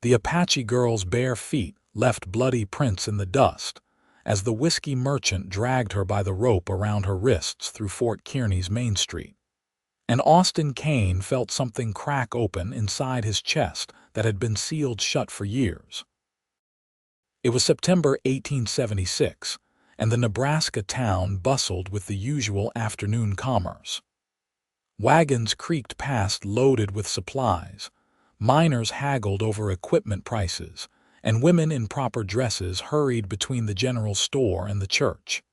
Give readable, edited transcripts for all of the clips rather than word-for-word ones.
The Apache girl's bare feet left bloody prints in the dust as the whiskey merchant dragged her by the rope around her wrists through Fort Kearny's Main Street. And Austin Kane felt something crack open inside his chest that had been sealed shut for years. It was September 1876, and the Nebraska town bustled with the usual afternoon commerce. Wagons creaked past loaded with supplies, miners haggled over equipment prices, and women in proper dresses hurried between the general store and the church.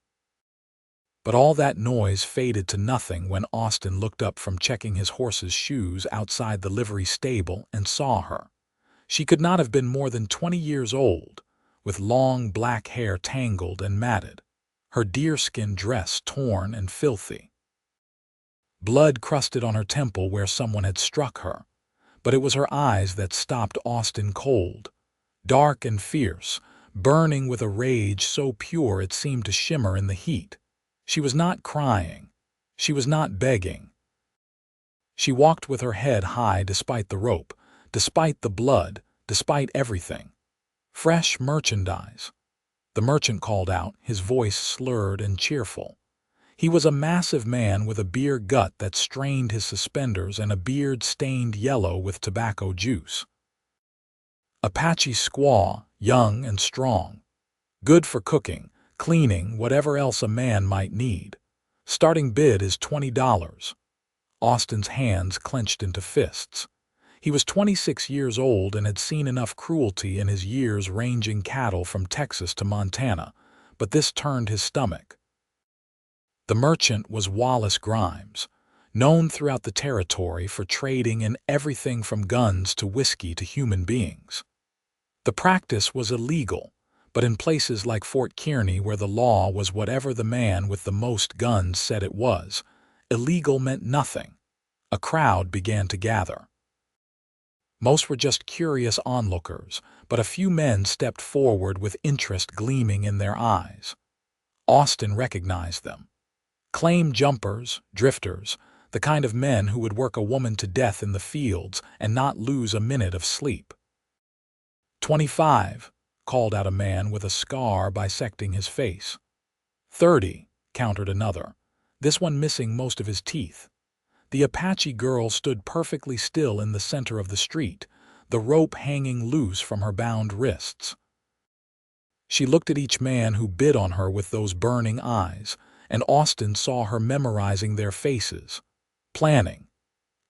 But all that noise faded to nothing when Austin looked up from checking his horse's shoes outside the livery stable and saw her. She could not have been more than 20 years old, with long black hair tangled and matted, her deerskin dress torn and filthy. Blood crusted on her temple where someone had struck her, but it was her eyes that stopped Austin cold, dark and fierce, burning with a rage so pure it seemed to shimmer in the heat. She was not crying. She was not begging. She walked with her head high despite the rope, despite the blood, despite everything. Fresh merchandise. The merchant called out, his voice slurred and cheerful. He was a massive man with a beer gut that strained his suspenders and a beard stained yellow with tobacco juice. Apache squaw, young and strong. Good for cooking, cleaning, whatever else a man might need. Starting bid is $20. Austin's hands clenched into fists. He was 26 years old and had seen enough cruelty in his years ranging cattle from Texas to Montana, but this turned his stomach. The merchant was Wallace Grimes, known throughout the territory for trading in everything from guns to whiskey to human beings. The practice was illegal, but in places like Fort Kearny, where the law was whatever the man with the most guns said it was, illegal meant nothing. A crowd began to gather. Most were just curious onlookers, but a few men stepped forward with interest gleaming in their eyes. Austin recognized them. Claim jumpers, drifters, the kind of men who would work a woman to death in the fields and not lose a minute of sleep. 25, called out a man with a scar bisecting his face. 30, countered another, this one missing most of his teeth. The Apache girl stood perfectly still in the center of the street, the rope hanging loose from her bound wrists. She looked at each man who bid on her with those burning eyes, and Austin saw her memorizing their faces, planning.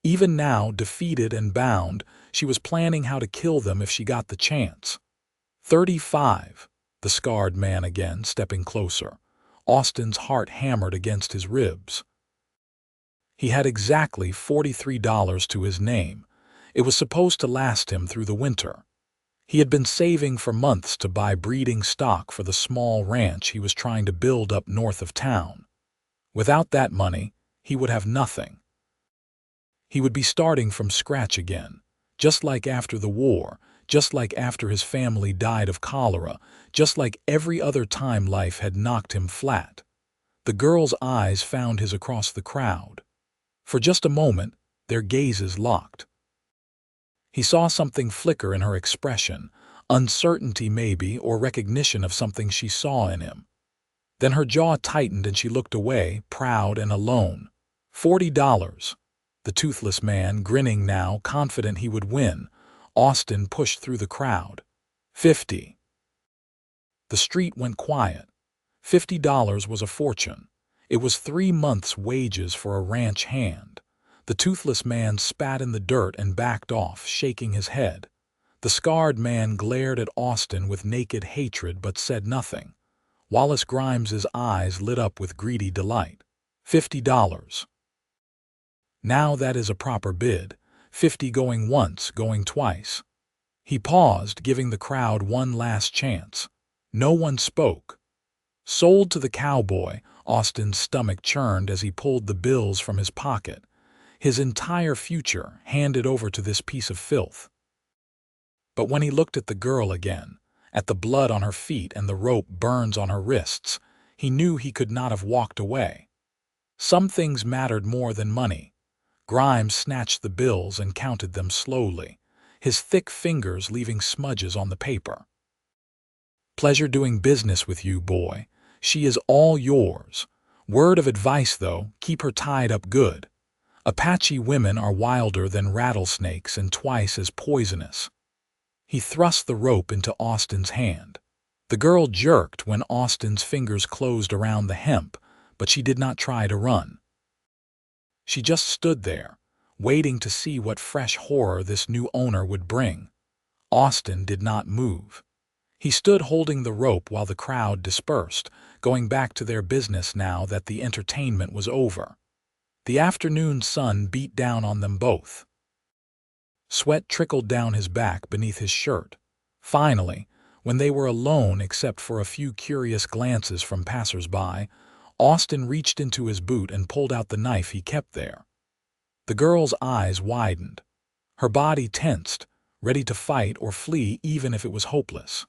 Even now, defeated and bound, she was planning how to kill them if she got the chance. 35, the scarred man again, stepping closer. Austin's heart hammered against his ribs. He had exactly $43 to his name. It was supposed to last him through the winter. He had been saving for months to buy breeding stock for the small ranch he was trying to build up north of town. Without that money, he would have nothing. He would be starting from scratch again, just like after the war, just like after his family died of cholera, just like every other time life had knocked him flat. The girl's eyes found his across the crowd. For just a moment, their gazes locked. He saw something flicker in her expression, uncertainty maybe, or recognition of something she saw in him. Then her jaw tightened and she looked away, proud and alone. $40. The toothless man, grinning now, confident he would win. Austin pushed through the crowd. 50. The street went quiet. $50 was a fortune. It was 3 months' wages for a ranch hand. The toothless man spat in the dirt and backed off, shaking his head. The scarred man glared at Austin with naked hatred but said nothing. Wallace Grimes's eyes lit up with greedy delight. $50. Now that is a proper bid. 50 going once, going twice. He paused, giving the crowd one last chance. No one spoke. Sold to the cowboy, Austin's stomach churned as he pulled the bills from his pocket. His entire future handed over to this piece of filth. But when he looked at the girl again, at the blood on her feet and the rope burns on her wrists, he knew he could not have walked away. Some things mattered more than money. Grimes snatched the bills and counted them slowly. his thick fingers leaving smudges on the paper. "Pleasure doing business with you, boy. She is all yours. Word of advice, though, keep her tied up good. Apache women are wilder than rattlesnakes and twice as poisonous." He thrust the rope into Austin's hand. The girl jerked when Austin's fingers closed around the hemp, but she did not try to run. She just stood there, waiting to see what fresh horror this new owner would bring. Austin did not move. He stood holding the rope while the crowd dispersed, going back to their business now that the entertainment was over. The afternoon sun beat down on them both. Sweat trickled down his back beneath his shirt. Finally, when they were alone except for a few curious glances from passers-by, Austin reached into his boot and pulled out the knife he kept there. The girl's eyes widened. Her body tensed, ready to fight or flee even if it was hopeless.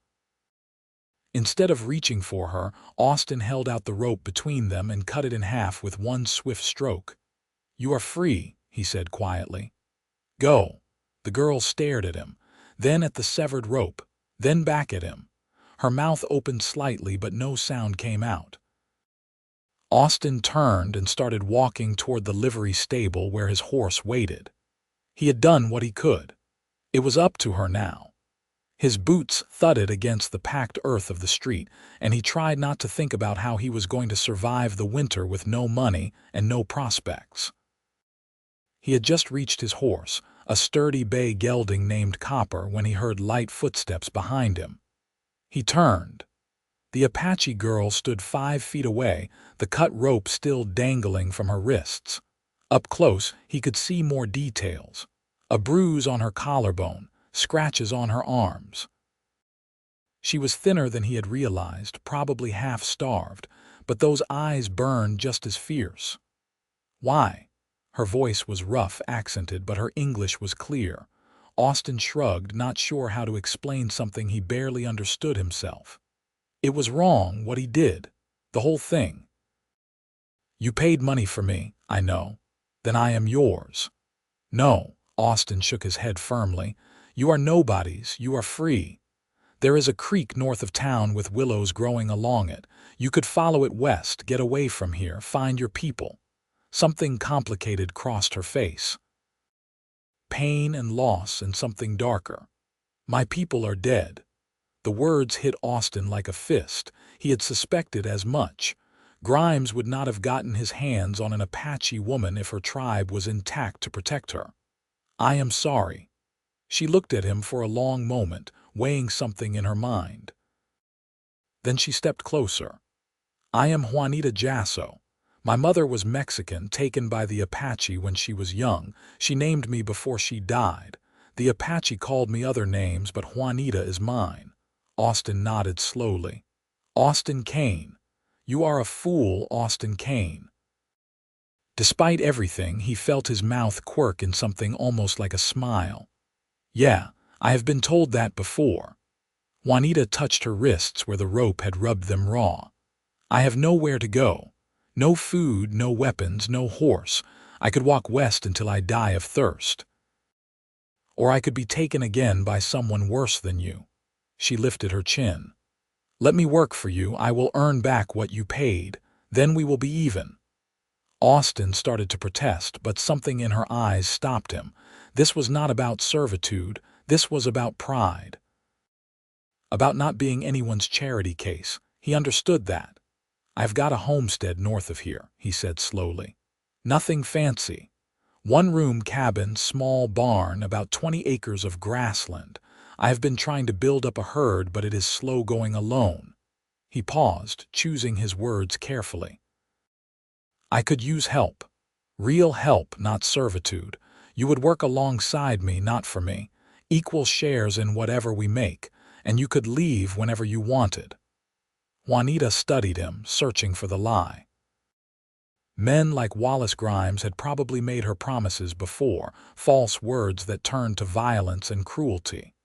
Instead of reaching for her, Austin held out the rope between them and cut it in half with one swift stroke. "You are free," he said quietly. "Go." The girl stared at him, then at the severed rope, then back at him. Her mouth opened slightly, but no sound came out. Austin turned and started walking toward the livery stable where his horse waited. He had done what he could. It was up to her now. His boots thudded against the packed earth of the street, and he tried not to think about how he was going to survive the winter with no money and no prospects. He had just reached his horse, a sturdy bay gelding named Copper, when he heard light footsteps behind him. He turned. The Apache girl stood 5 feet away, the cut rope still dangling from her wrists. Up close, he could see more details. A bruise on her collarbone, scratches on her arms. She was thinner than he had realized, probably half-starved, but those eyes burned just as fierce. "Why?" Her voice was rough, accented, but her English was clear. Austin shrugged, not sure how to explain something he barely understood himself. It was wrong, what he did. The whole thing. "You paid money for me, I know. Then I am yours." "No," Austin shook his head firmly. "You are nobody's. You are free. There is a creek north of town with willows growing along it. You could follow it west, get away from here, find your people." Something complicated crossed her face. Pain and loss and something darker. "My people are dead." The words hit Austin like a fist. He had suspected as much. Grimes would not have gotten his hands on an Apache woman if her tribe was intact to protect her. "I am sorry." She looked at him for a long moment, weighing something in her mind. Then she stepped closer. "I am Juanita Jasso. My mother was Mexican, taken by the Apache when she was young. She named me before she died. The Apache called me other names, but Juanita is mine." Austin nodded slowly. "Austin Kane. You are a fool, Austin Kane." Despite everything, he felt his mouth quirk in something almost like a smile. "Yeah, I have been told that before." Juanita touched her wrists where the rope had rubbed them raw. "I have nowhere to go. No food, no weapons, no horse. I could walk west until I die of thirst. Or I could be taken again by someone worse than you." She lifted her chin. "Let me work for you. I will earn back what you paid. Then we will be even." Austin started to protest, but something in her eyes stopped him. This was not about servitude. This was about pride. About not being anyone's charity case. He understood that. "I've got a homestead north of here," he said slowly. "Nothing fancy. 1-room cabin, small barn, about 20 acres of grassland. I have been trying to build up a herd, but it is slow going alone." He paused, choosing his words carefully. "I could use help. Real help, not servitude. You would work alongside me, not for me. Equal shares in whatever we make, and you could leave whenever you wanted." Juanita studied him, searching for the lie. Men like Wallace Grimes had probably made her promises before, false words that turned to violence and cruelty.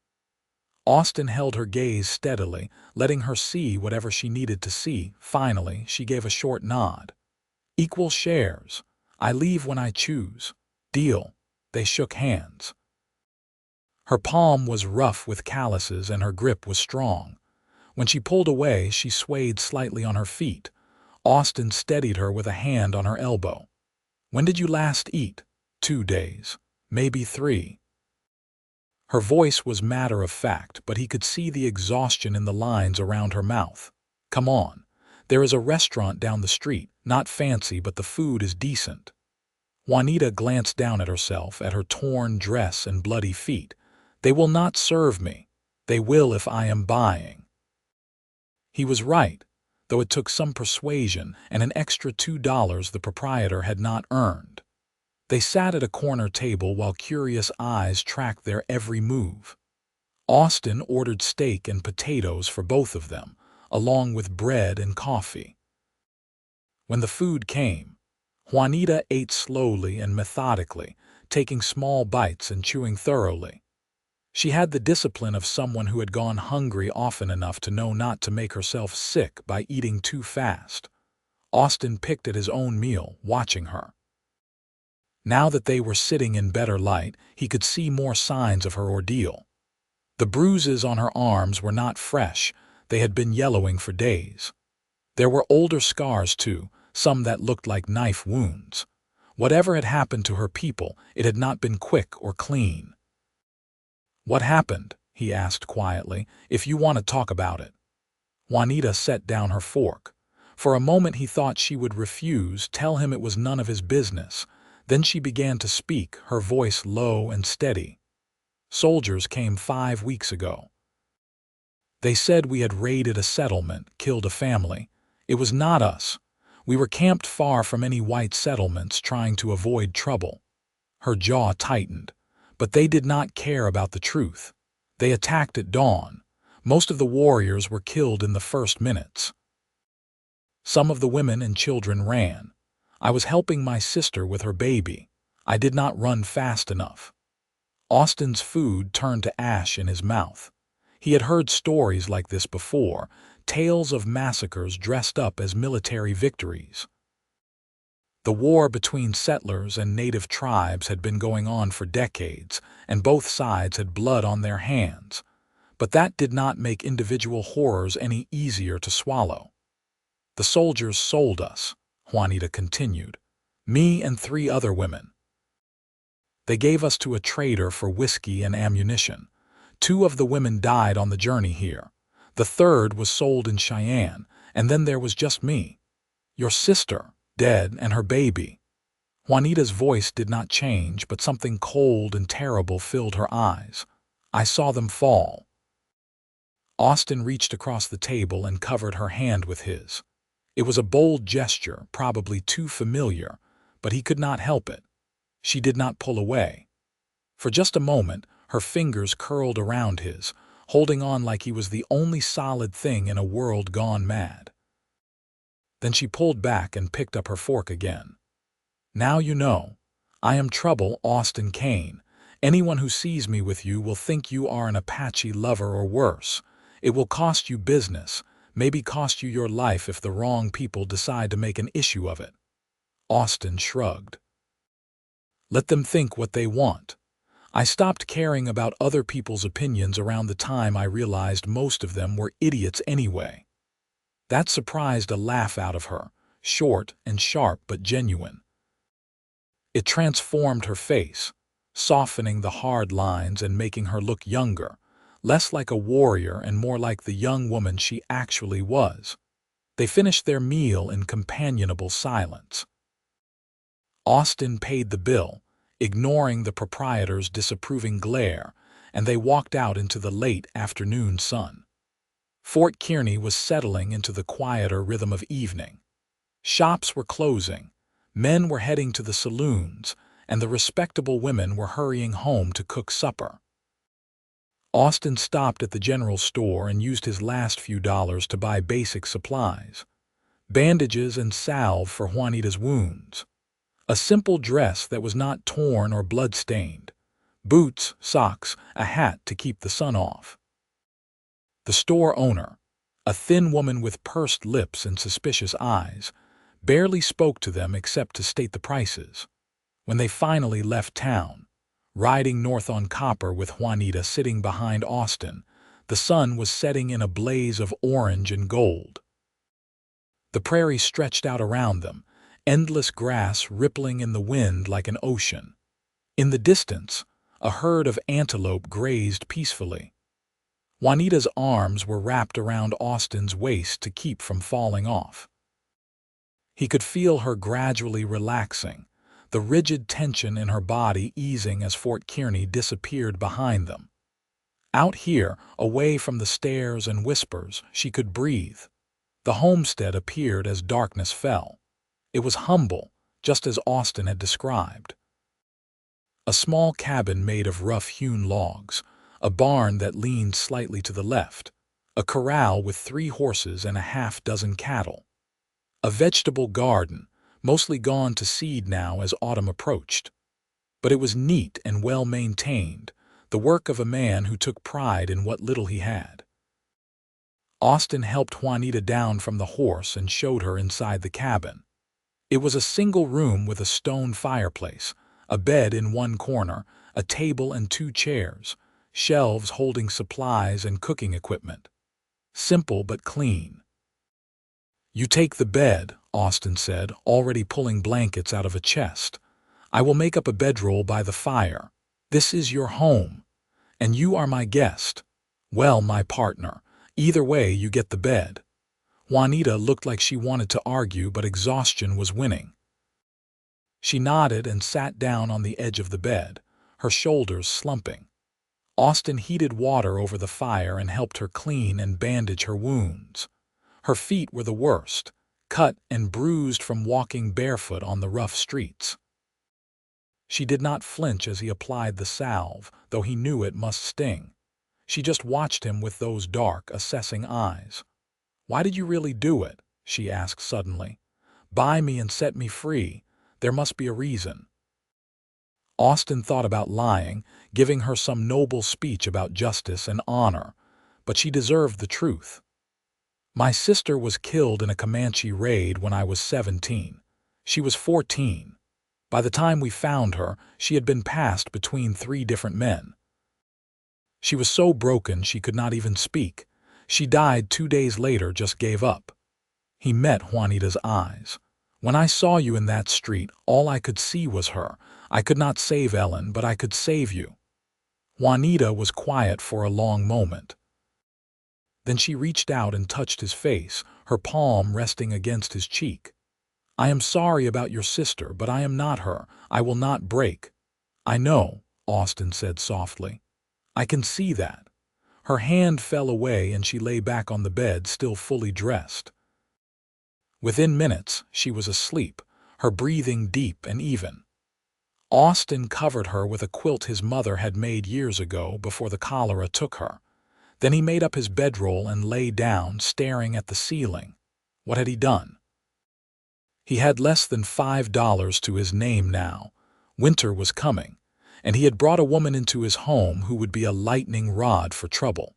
Austin held her gaze steadily, letting her see whatever she needed to see. Finally, she gave a short nod. "Equal shares. I leave when I choose. Deal." They shook hands. Her palm was rough with calluses and her grip was strong. When she pulled away, she swayed slightly on her feet. Austin steadied her with a hand on her elbow. "When did you last eat?" "2 days. Maybe 3. Her voice was matter of fact, but he could see the exhaustion in the lines around her mouth. "Come on. There is a restaurant down the street, not fancy, but the food is decent." Juanita glanced down at herself, at her torn dress and bloody feet. "They will not serve me. They will if I am buying." He was right, though it took some persuasion and an extra $2 the proprietor had not earned. They sat at a corner table while curious eyes tracked their every move. Austin ordered steak and potatoes for both of them, along with bread and coffee. When the food came, Juanita ate slowly and methodically, taking small bites and chewing thoroughly. She had the discipline of someone who had gone hungry often enough to know not to make herself sick by eating too fast. Austin picked at his own meal, watching her. Now that they were sitting in better light, he could see more signs of her ordeal. The bruises on her arms were not fresh, they had been yellowing for days. There were older scars too, some that looked like knife wounds. Whatever had happened to her people, it had not been quick or clean. "What happened?" he asked quietly, "if you want to talk about it." Juanita set down her fork. For a moment he thought she would refuse, tell him it was none of his business. Then she began to speak, her voice low and steady. "Soldiers came 5 weeks ago. They said we had raided a settlement, killed a family. It was not us. We were camped far from any white settlements, trying to avoid trouble." Her jaw tightened. "But they did not care about the truth. They attacked at dawn. Most of the warriors were killed in the first minutes. Some of the women and children ran. I was helping my sister with her baby. I did not run fast enough." Austin's food turned to ash in his mouth. He had heard stories like this before, tales of massacres dressed up as military victories. The war between settlers and native tribes had been going on for decades, and both sides had blood on their hands. But that did not make individual horrors any easier to swallow. "The soldiers sold us," Juanita continued. "Me and 3 other women. They gave us to a trader for whiskey and ammunition. 2 of the women died on the journey here. The 3rd was sold in Cheyenne, and then there was just me. Your sister, dead, and her baby." Juanita's voice did not change, but something cold and terrible filled her eyes. "I saw them fall." Austin reached across the table and covered her hand with his. It was a bold gesture, probably too familiar, but he could not help it. She did not pull away. For just a moment, her fingers curled around his, holding on like he was the only solid thing in a world gone mad. Then she pulled back and picked up her fork again. "Now you know. I am trouble, Austin Kane. Anyone who sees me with you will think you are an Apache lover or worse. It will cost you business, maybe cost you your life if the wrong people decide to make an issue of it." Austin shrugged. "Let them think what they want. I stopped caring about other people's opinions around the time I realized most of them were idiots anyway." That surprised a laugh out of her, short and sharp but genuine. It transformed her face, softening the hard lines and making her look younger, less like a warrior and more like the young woman she actually was. They finished their meal in companionable silence. Austin paid the bill, ignoring the proprietor's disapproving glare, and they walked out into the late afternoon sun. Fort Kearny was settling into the quieter rhythm of evening. Shops were closing, men were heading to the saloons, and the respectable women were hurrying home to cook supper. Austin stopped at the general store and used his last few dollars to buy basic supplies. Bandages and salve for Juanita's wounds. A simple dress that was not torn or blood-stained. Boots, socks, a hat to keep the sun off. The store owner, a thin woman with pursed lips and suspicious eyes, barely spoke to them except to state the prices. When they finally left town, riding north on Copper with Juanita sitting behind Austin. The sun was setting in a blaze of orange and gold. The prairie stretched out around them, endless grass rippling in the wind like an ocean. In the distance, a herd of antelope grazed peacefully. Juanita's arms were wrapped around Austin's waist to keep from falling off. He could feel her gradually relaxing, the rigid tension in her body easing as Fort Kearny disappeared behind them. Out here, away from the stares and whispers, she could breathe. The homestead appeared as darkness fell. It was humble, just as Austin had described. A small cabin made of rough-hewn logs, a barn that leaned slightly to the left, a corral with 3 horses and a half-dozen cattle. A vegetable garden, mostly gone to seed now as autumn approached. But it was neat and well-maintained, the work of a man who took pride in what little he had. Austin helped Juanita down from the horse and showed her inside the cabin. It was a single room with a stone fireplace, a bed in one corner, a table and 2 chairs, shelves holding supplies and cooking equipment. Simple but clean. "You take the bed," Austin said, already pulling blankets out of a chest. "I will make up a bedroll by the fire. This is your home, and you are my guest. Well, my partner. Either way, you get the bed." Juanita looked like she wanted to argue, but exhaustion was winning. She nodded and sat down on the edge of the bed, her shoulders slumping. Austin heated water over the fire and helped her clean and bandage her wounds. Her feet were the worst, cut and bruised from walking barefoot on the rough streets. She did not flinch as he applied the salve, though he knew it must sting. She just watched him with those dark, assessing eyes. "Why did you really do it?" she asked suddenly. "Buy me and set me free. There must be a reason." Austin thought about lying, giving her some noble speech about justice and honor, but she deserved the truth. "My sister was killed in a Comanche raid when I was 17. She was 14. By the time we found her, she had been passed between 3 different men. She was so broken she could not even speak. She died 2 days later, just gave up." He met Juanita's eyes. "When I saw you in that street, all I could see was her. I could not save Ellen, but I could save you." Juanita was quiet for a long moment. Then she reached out and touched his face, her palm resting against his cheek. "I am sorry about your sister, but I am not her. I will not break." "I know," Austin said softly. "I can see that." Her hand fell away and she lay back on the bed, still fully dressed. Within minutes, she was asleep, her breathing deep and even. Austin covered her with a quilt his mother had made years ago before the cholera took her. Then he made up his bedroll and lay down, staring at the ceiling. What had he done? He had less than $5 to his name now. Winter was coming, and he had brought a woman into his home who would be a lightning rod for trouble.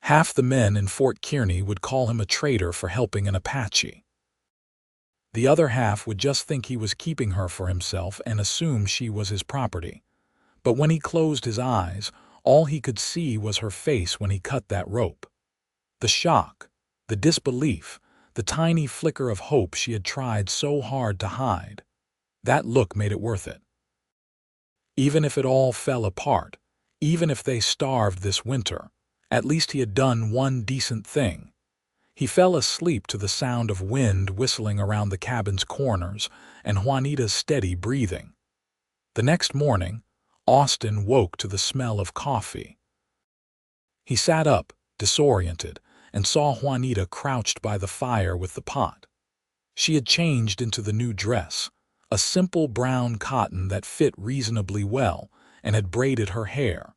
Half the men in Fort Kearny would call him a traitor for helping an Apache. The other half would just think he was keeping her for himself and assume she was his property. But when he closed his eyes, all he could see was her face when he cut that rope. The shock, the disbelief, the tiny flicker of hope she had tried so hard to hide. That look made it worth it. Even if it all fell apart, even if they starved this winter, at least he had done one decent thing. He fell asleep to the sound of wind whistling around the cabin's corners and Juanita's steady breathing. The next morning, Austin woke to the smell of coffee. He sat up, disoriented, and saw Juanita crouched by the fire with the pot. She had changed into the new dress, a simple brown cotton that fit reasonably well, and had braided her hair.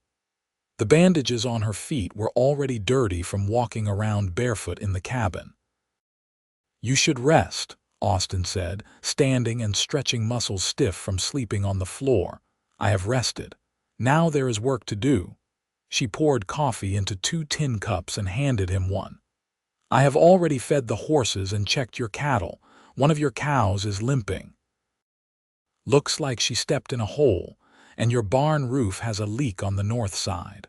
The bandages on her feet were already dirty from walking around barefoot in the cabin. "You should rest," Austin said, standing and stretching muscles stiff from sleeping on the floor. "I have rested. Now there is work to do." She poured coffee into 2 tin cups and handed him one. "I have already fed the horses and checked your cattle. One of your cows is limping." Looks like she stepped in a hole, and your barn roof has a leak on the north side."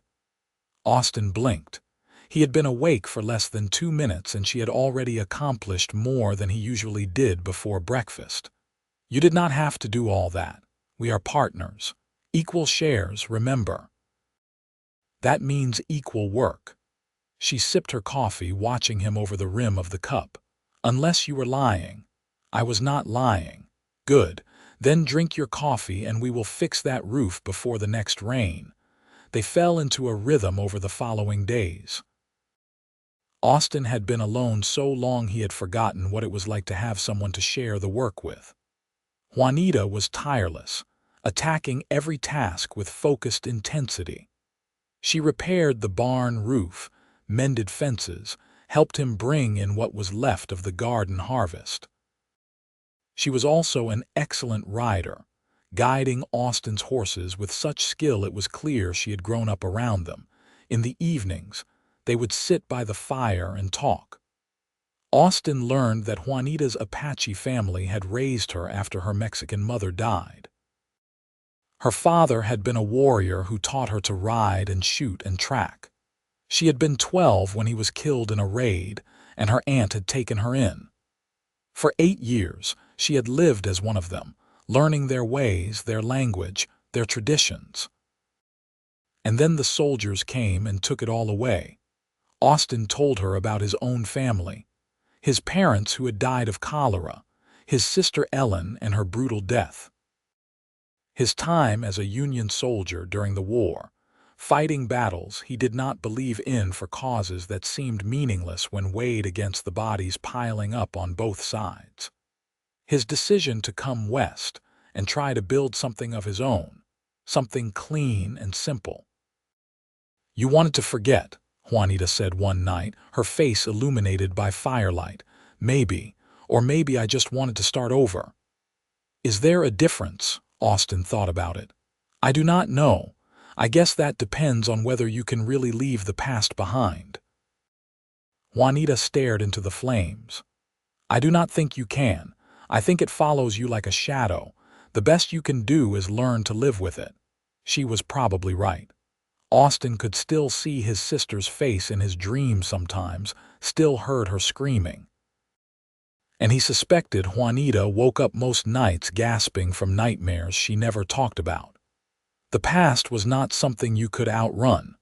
Austin blinked. He had been awake for less than 2 minutes, and she had already accomplished more than he usually did before breakfast. "You did not have to do all that. We are partners. Equal shares, remember." "That means equal work." She sipped her coffee, watching him over the rim of the cup. "Unless you were lying." "I was not lying." "Good. Then drink your coffee and we will fix that roof before the next rain." They fell into a rhythm over the following days. Austin had been alone so long he had forgotten what it was like to have someone to share the work with. Juanita was tireless, attacking every task with focused intensity. She repaired the barn roof, mended fences, helped him bring in what was left of the garden harvest. She was also an excellent rider, guiding Austin's horses with such skill it was clear she had grown up around them. In the evenings, they would sit by the fire and talk. Austin learned that Juanita's Apache family had raised her after her Mexican mother died. Her father had been a warrior who taught her to ride and shoot and track. She had been 12 when he was killed in a raid, and her aunt had taken her in. For 8 years, she had lived as one of them, learning their ways, their language, their traditions. And then the soldiers came and took it all away. Austin told her about his own family, his parents who had died of cholera, his sister Ellen and her brutal death. His time as a Union soldier during the war, fighting battles he did not believe in for causes that seemed meaningless when weighed against the bodies piling up on both sides. His decision to come west and try to build something of his own, something clean and simple. "You wanted to forget," Juanita said one night, her face illuminated by firelight. "Maybe, or maybe I just wanted to start over." "Is there a difference?" Austin thought about it. "I do not know. I guess that depends on whether you can really leave the past behind." Juanita stared into the flames. "I do not think you can. I think it follows you like a shadow. The best you can do is learn to live with it." She was probably right. Austin could still see his sister's face in his dreams sometimes, still heard her screaming. And he suspected Juanita woke up most nights gasping from nightmares she never talked about. The past was not something you could outrun,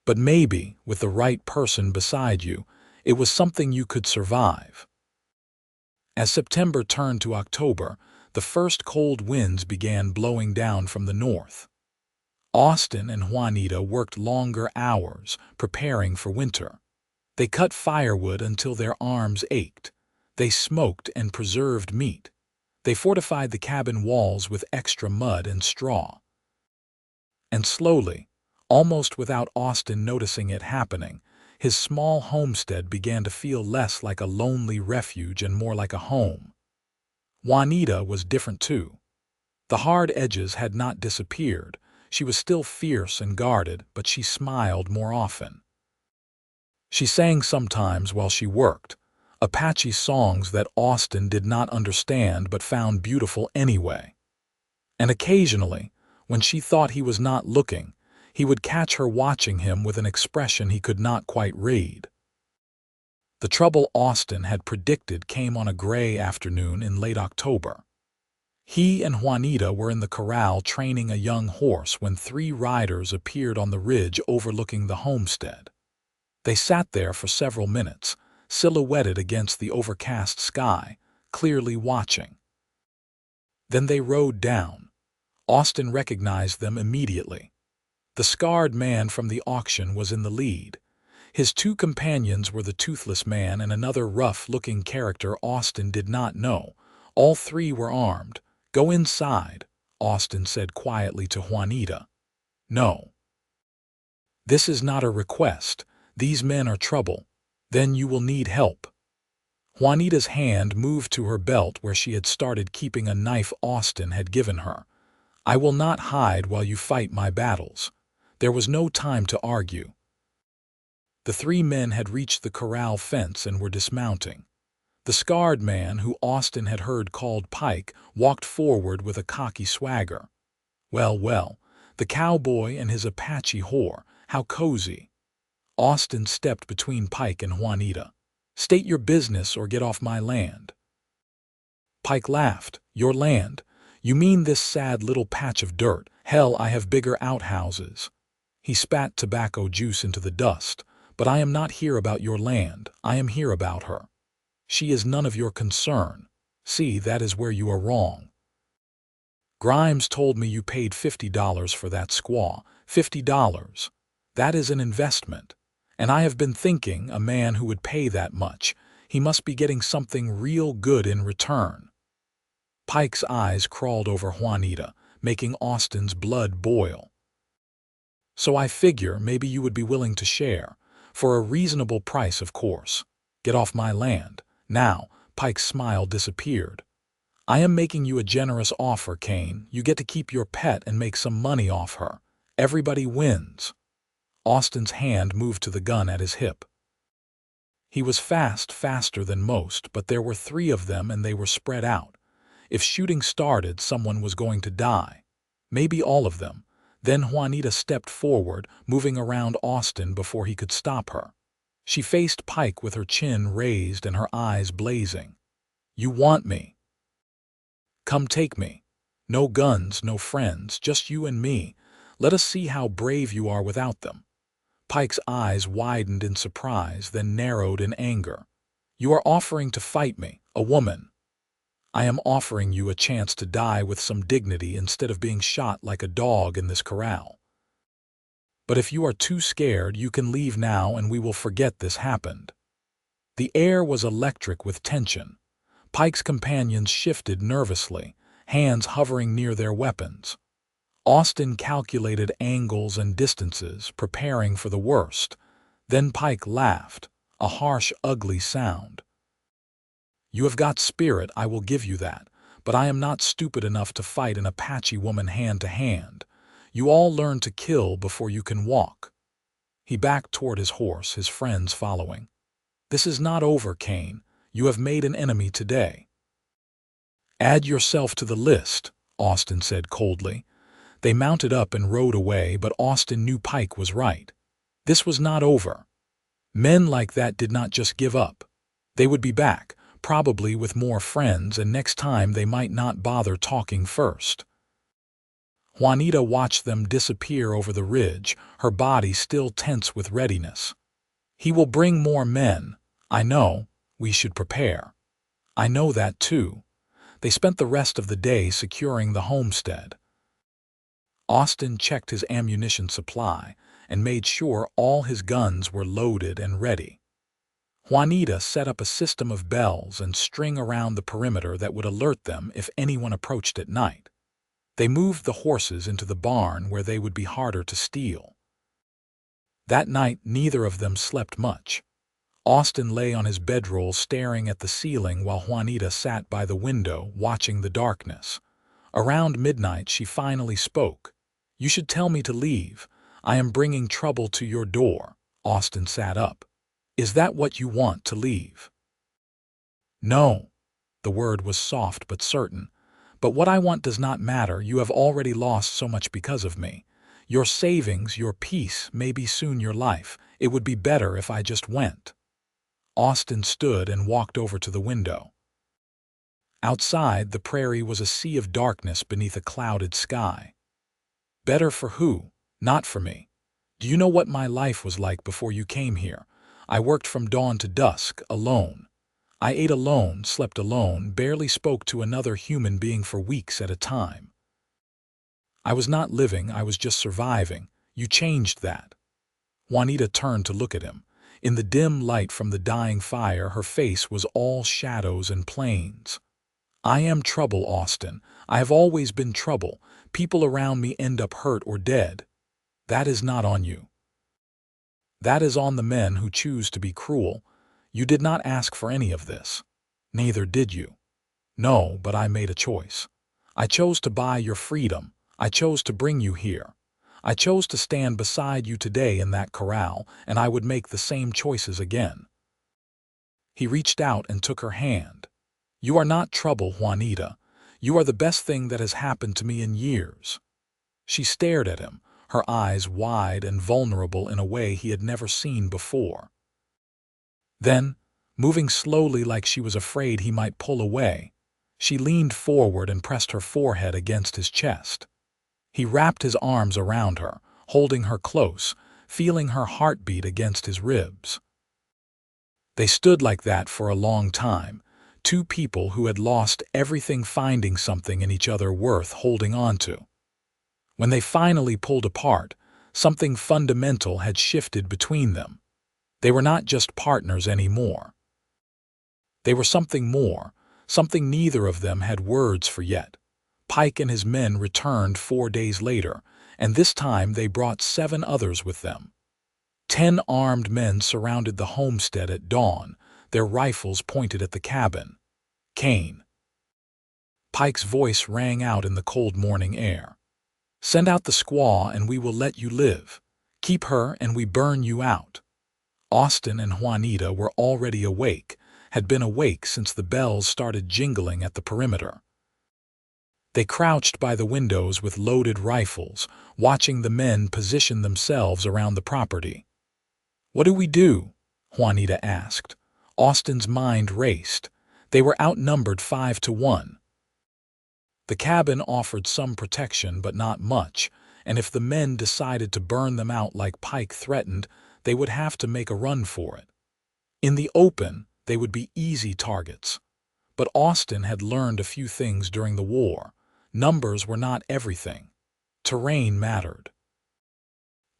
but maybe, with the right person beside you, it was something you could survive. As September turned to October, the first cold winds began blowing down from the north. Austin and Juanita worked longer hours, preparing for winter. They cut firewood until their arms ached. They smoked and preserved meat. They fortified the cabin walls with extra mud and straw. And slowly, almost without Austin noticing it happening, his small homestead began to feel less like a lonely refuge and more like a home. Juanita was different too. The hard edges had not disappeared. She was still fierce and guarded, but she smiled more often. She sang sometimes while she worked, Apache songs that Austin did not understand but found beautiful anyway. And occasionally, when she thought he was not looking, he would catch her watching him with an expression he could not quite read. The trouble Austin had predicted came on a gray afternoon in late October. He and Juanita were in the corral training a young horse when 3 riders appeared on the ridge overlooking the homestead. They sat there for several minutes, silhouetted against the overcast sky, clearly watching. Then they rode down. Austin recognized them immediately. The scarred man from the auction was in the lead. His 2 companions were the toothless man and another rough-looking character Austin did not know. All 3 were armed. "Go inside," Austin said quietly to Juanita. "No. This is not a request. These men are trouble. Then you will need help." Juanita's hand moved to her belt where she had started keeping a knife Austin had given her. "I will not hide while you fight my battles." There was no time to argue. The 3 men had reached the corral fence and were dismounting. The scarred man, who Austin had heard called Pike, walked forward with a cocky swagger. Well, The cowboy and his Apache whore, how cozy. Austin stepped between Pike and Juanita. State your business or get off my land. Pike laughed. Your land? You mean this sad little patch of dirt? Hell, I have bigger outhouses. He spat tobacco juice into the dust. But I am not here about your land. I am here about her. She is none of your concern. See, that is where you are wrong. Grimes told me you paid $50 for that squaw. $50. That is an investment. And I have been thinking, a man who would pay that much, he must be getting something real good in return. Pike's eyes crawled over Juanita, making Austin's blood boil. So I figure maybe you would be willing to share. For a reasonable price, of course. Get off my land. Now, Pike's smile disappeared. I am making you a generous offer, Kane. You get to keep your pet and make some money off her. Everybody wins. Austin's hand moved to the gun at his hip. He was faster than most, but there were 3 of them and they were spread out. If shooting started, someone was going to die. Maybe all of them. Then Juanita stepped forward, moving around Austin before he could stop her. She faced Pike with her chin raised and her eyes blazing. You want me? Come take me. No guns, no friends, just you and me. Let us see how brave you are without them. Pike's eyes widened in surprise, then narrowed in anger. You are offering to fight me, a woman. I am offering you a chance to die with some dignity instead of being shot like a dog in this corral. But if you are too scared, you can leave now and we will forget this happened. The air was electric with tension. Pike's companions shifted nervously, hands hovering near their weapons. Austin calculated angles and distances, preparing for the worst. Then Pike laughed, a harsh, ugly sound. You have got spirit, I will give you that, but I am not stupid enough to fight an Apache woman hand to hand. You all learn to kill before you can walk. He backed toward his horse, his friends following. This is not over, Kane. You have made an enemy today. Add yourself to the list, Austin said coldly. They mounted up and rode away, but Austin knew Pike was right. This was not over. Men like that did not just give up. They would be back, probably with more friends, and next time they might not bother talking first. Juanita watched them disappear over the ridge, her body still tense with readiness. He will bring more men. I know. We should prepare. I know that too. They spent the rest of the day securing the homestead. Austin checked his ammunition supply and made sure all his guns were loaded and ready. Juanita set up a system of bells and string around the perimeter that would alert them if anyone approached at night. They moved the horses into the barn where they would be harder to steal. That night, neither of them slept much. Austin lay on his bedroll staring at the ceiling while Juanita sat by the window watching the darkness. Around midnight, she finally spoke. You should tell me to leave. I am bringing trouble to your door. Austin sat up. Is that what you want, to leave? No. The word was soft but certain. But what I want does not matter. You have already lost so much because of me. Your savings, your peace, maybe soon your life. It would be better if I just went. Austin stood and walked over to the window. Outside, the prairie was a sea of darkness beneath a clouded sky. Better for who? Not for me. Do you know what my life was like before you came here? I worked from dawn to dusk, alone. I ate alone, slept alone, barely spoke to another human being for weeks at a time. I was not living, I was just surviving. You changed that. Juanita turned to look at him. In the dim light from the dying fire, her face was all shadows and plains. I am trouble, Austin. I have always been trouble. People around me end up hurt or dead. That is not on you. That is on the men who choose to be cruel. You did not ask for any of this. Neither did you. No, but I made a choice. I chose to buy your freedom. I chose to bring you here. I chose to stand beside you today in that corral, and I would make the same choices again. He reached out and took her hand. You are not trouble, Juanita. You are the best thing that has happened to me in years. She stared at him, her eyes wide and vulnerable in a way he had never seen before. Then, moving slowly like she was afraid he might pull away, she leaned forward and pressed her forehead against his chest. He wrapped his arms around her, holding her close, feeling her heartbeat against his ribs. They stood like that for a long time, two people who had lost everything finding something in each other worth holding on to. When they finally pulled apart, something fundamental had shifted between them. They were not just partners anymore. They were something more, something neither of them had words for yet. Pike and his men returned 4 days later, and this time they brought 7 others with them. 10 armed men surrounded the homestead at dawn, their rifles pointed at the cabin. Kane. Pike's voice rang out in the cold morning air. "Send out the squaw and we will let you live. Keep her and we burn you out." Austin and Juanita were already awake, had been awake since the bells started jingling at the perimeter. They crouched by the windows with loaded rifles, watching the men position themselves around the property. "What do we do?" Juanita asked. Austin's mind raced. They were outnumbered 5 to 1. The cabin offered some protection but not much, and if the men decided to burn them out like Pike threatened, they would have to make a run for it. In the open, they would be easy targets. But Austin had learned a few things during the war. Numbers were not everything. Terrain mattered.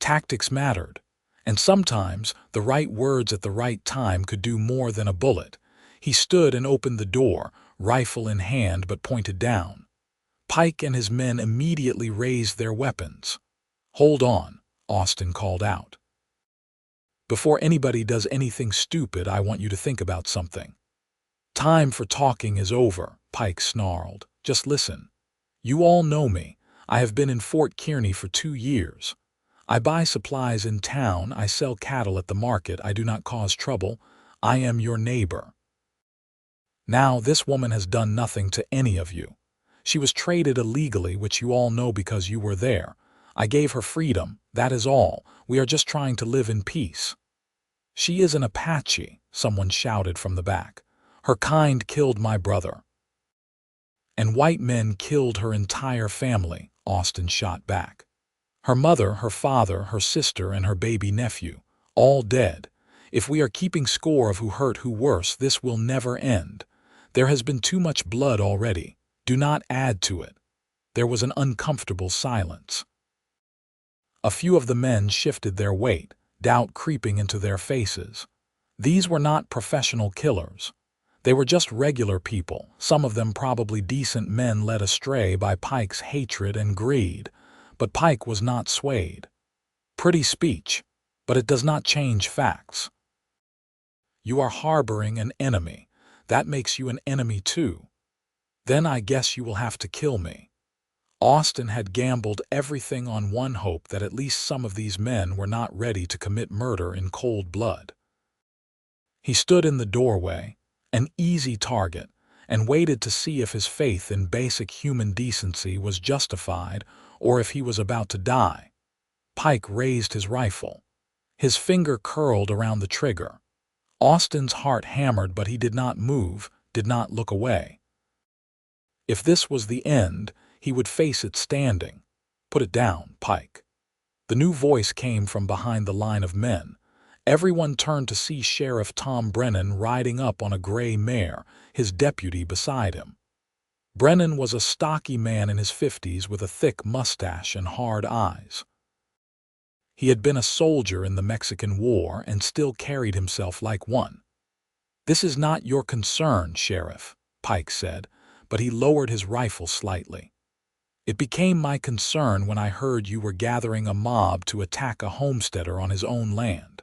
Tactics mattered. And sometimes the right words at the right time could do more than a bullet. He stood and opened the door, rifle in hand but pointed down. Pike and his men immediately raised their weapons. "Hold on," Austin called out. "Before anybody does anything stupid, I want you to think about something." "Time for talking is over," Pike snarled. "Just listen. You all know me. I have been in Fort Kearny for 2 years. I buy supplies in town, I sell cattle at the market, I do not cause trouble. I am your neighbor. Now this woman has done nothing to any of you. She was traded illegally, which you all know because you were there. I gave her freedom, that is all. We are just trying to live in peace." "She is an Apache," someone shouted from the back. "Her kind killed my brother." "And white men killed her entire family," Austin shot back. "Her mother, her father, her sister, and her baby nephew, all dead. If we are keeping score of who hurt who worse, this will never end. There has been too much blood already. Do not add to it." There was an uncomfortable silence. A few of the men shifted their weight, doubt creeping into their faces. These were not professional killers. They were just regular people, some of them probably decent men led astray by Pike's hatred and greed. But Pike was not swayed. "Pretty speech, but it does not change facts. You are harboring an enemy. That makes you an enemy too. Then I guess you will have to kill me." Austin had gambled everything on one hope that at least some of these men were not ready to commit murder in cold blood. He stood in the doorway, an easy target, and waited to see if his faith in basic human decency was justified or if he was about to die. Pike raised his rifle. His finger curled around the trigger. Austin's heart hammered, but he did not move, did not look away. If this was the end, he would face it standing. "Put it down, Pike." The new voice came from behind the line of men. Everyone turned to see Sheriff Tom Brennan riding up on a gray mare, his deputy beside him. Brennan was a stocky man in his 50s with a thick mustache and hard eyes. He had been a soldier in the Mexican War and still carried himself like one. "This is not your concern, Sheriff," Pike said, but he lowered his rifle slightly. "It became my concern when I heard you were gathering a mob to attack a homesteader on his own land."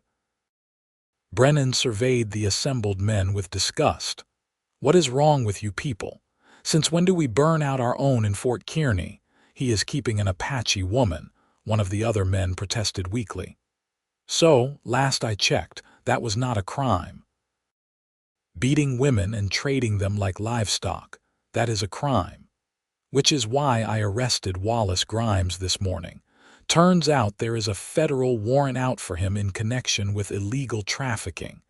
Brennan surveyed the assembled men with disgust. "What is wrong with you people? Since when do we burn out our own in Fort Kearny? He is keeping an Apache woman," one of the other men protested weakly. "So, last I checked, that was not a crime. Beating women and trading them like livestock, that is a crime." Which is why I arrested Wallace Grimes this morning. Turns out there is a federal warrant out for him in connection with illegal trafficking.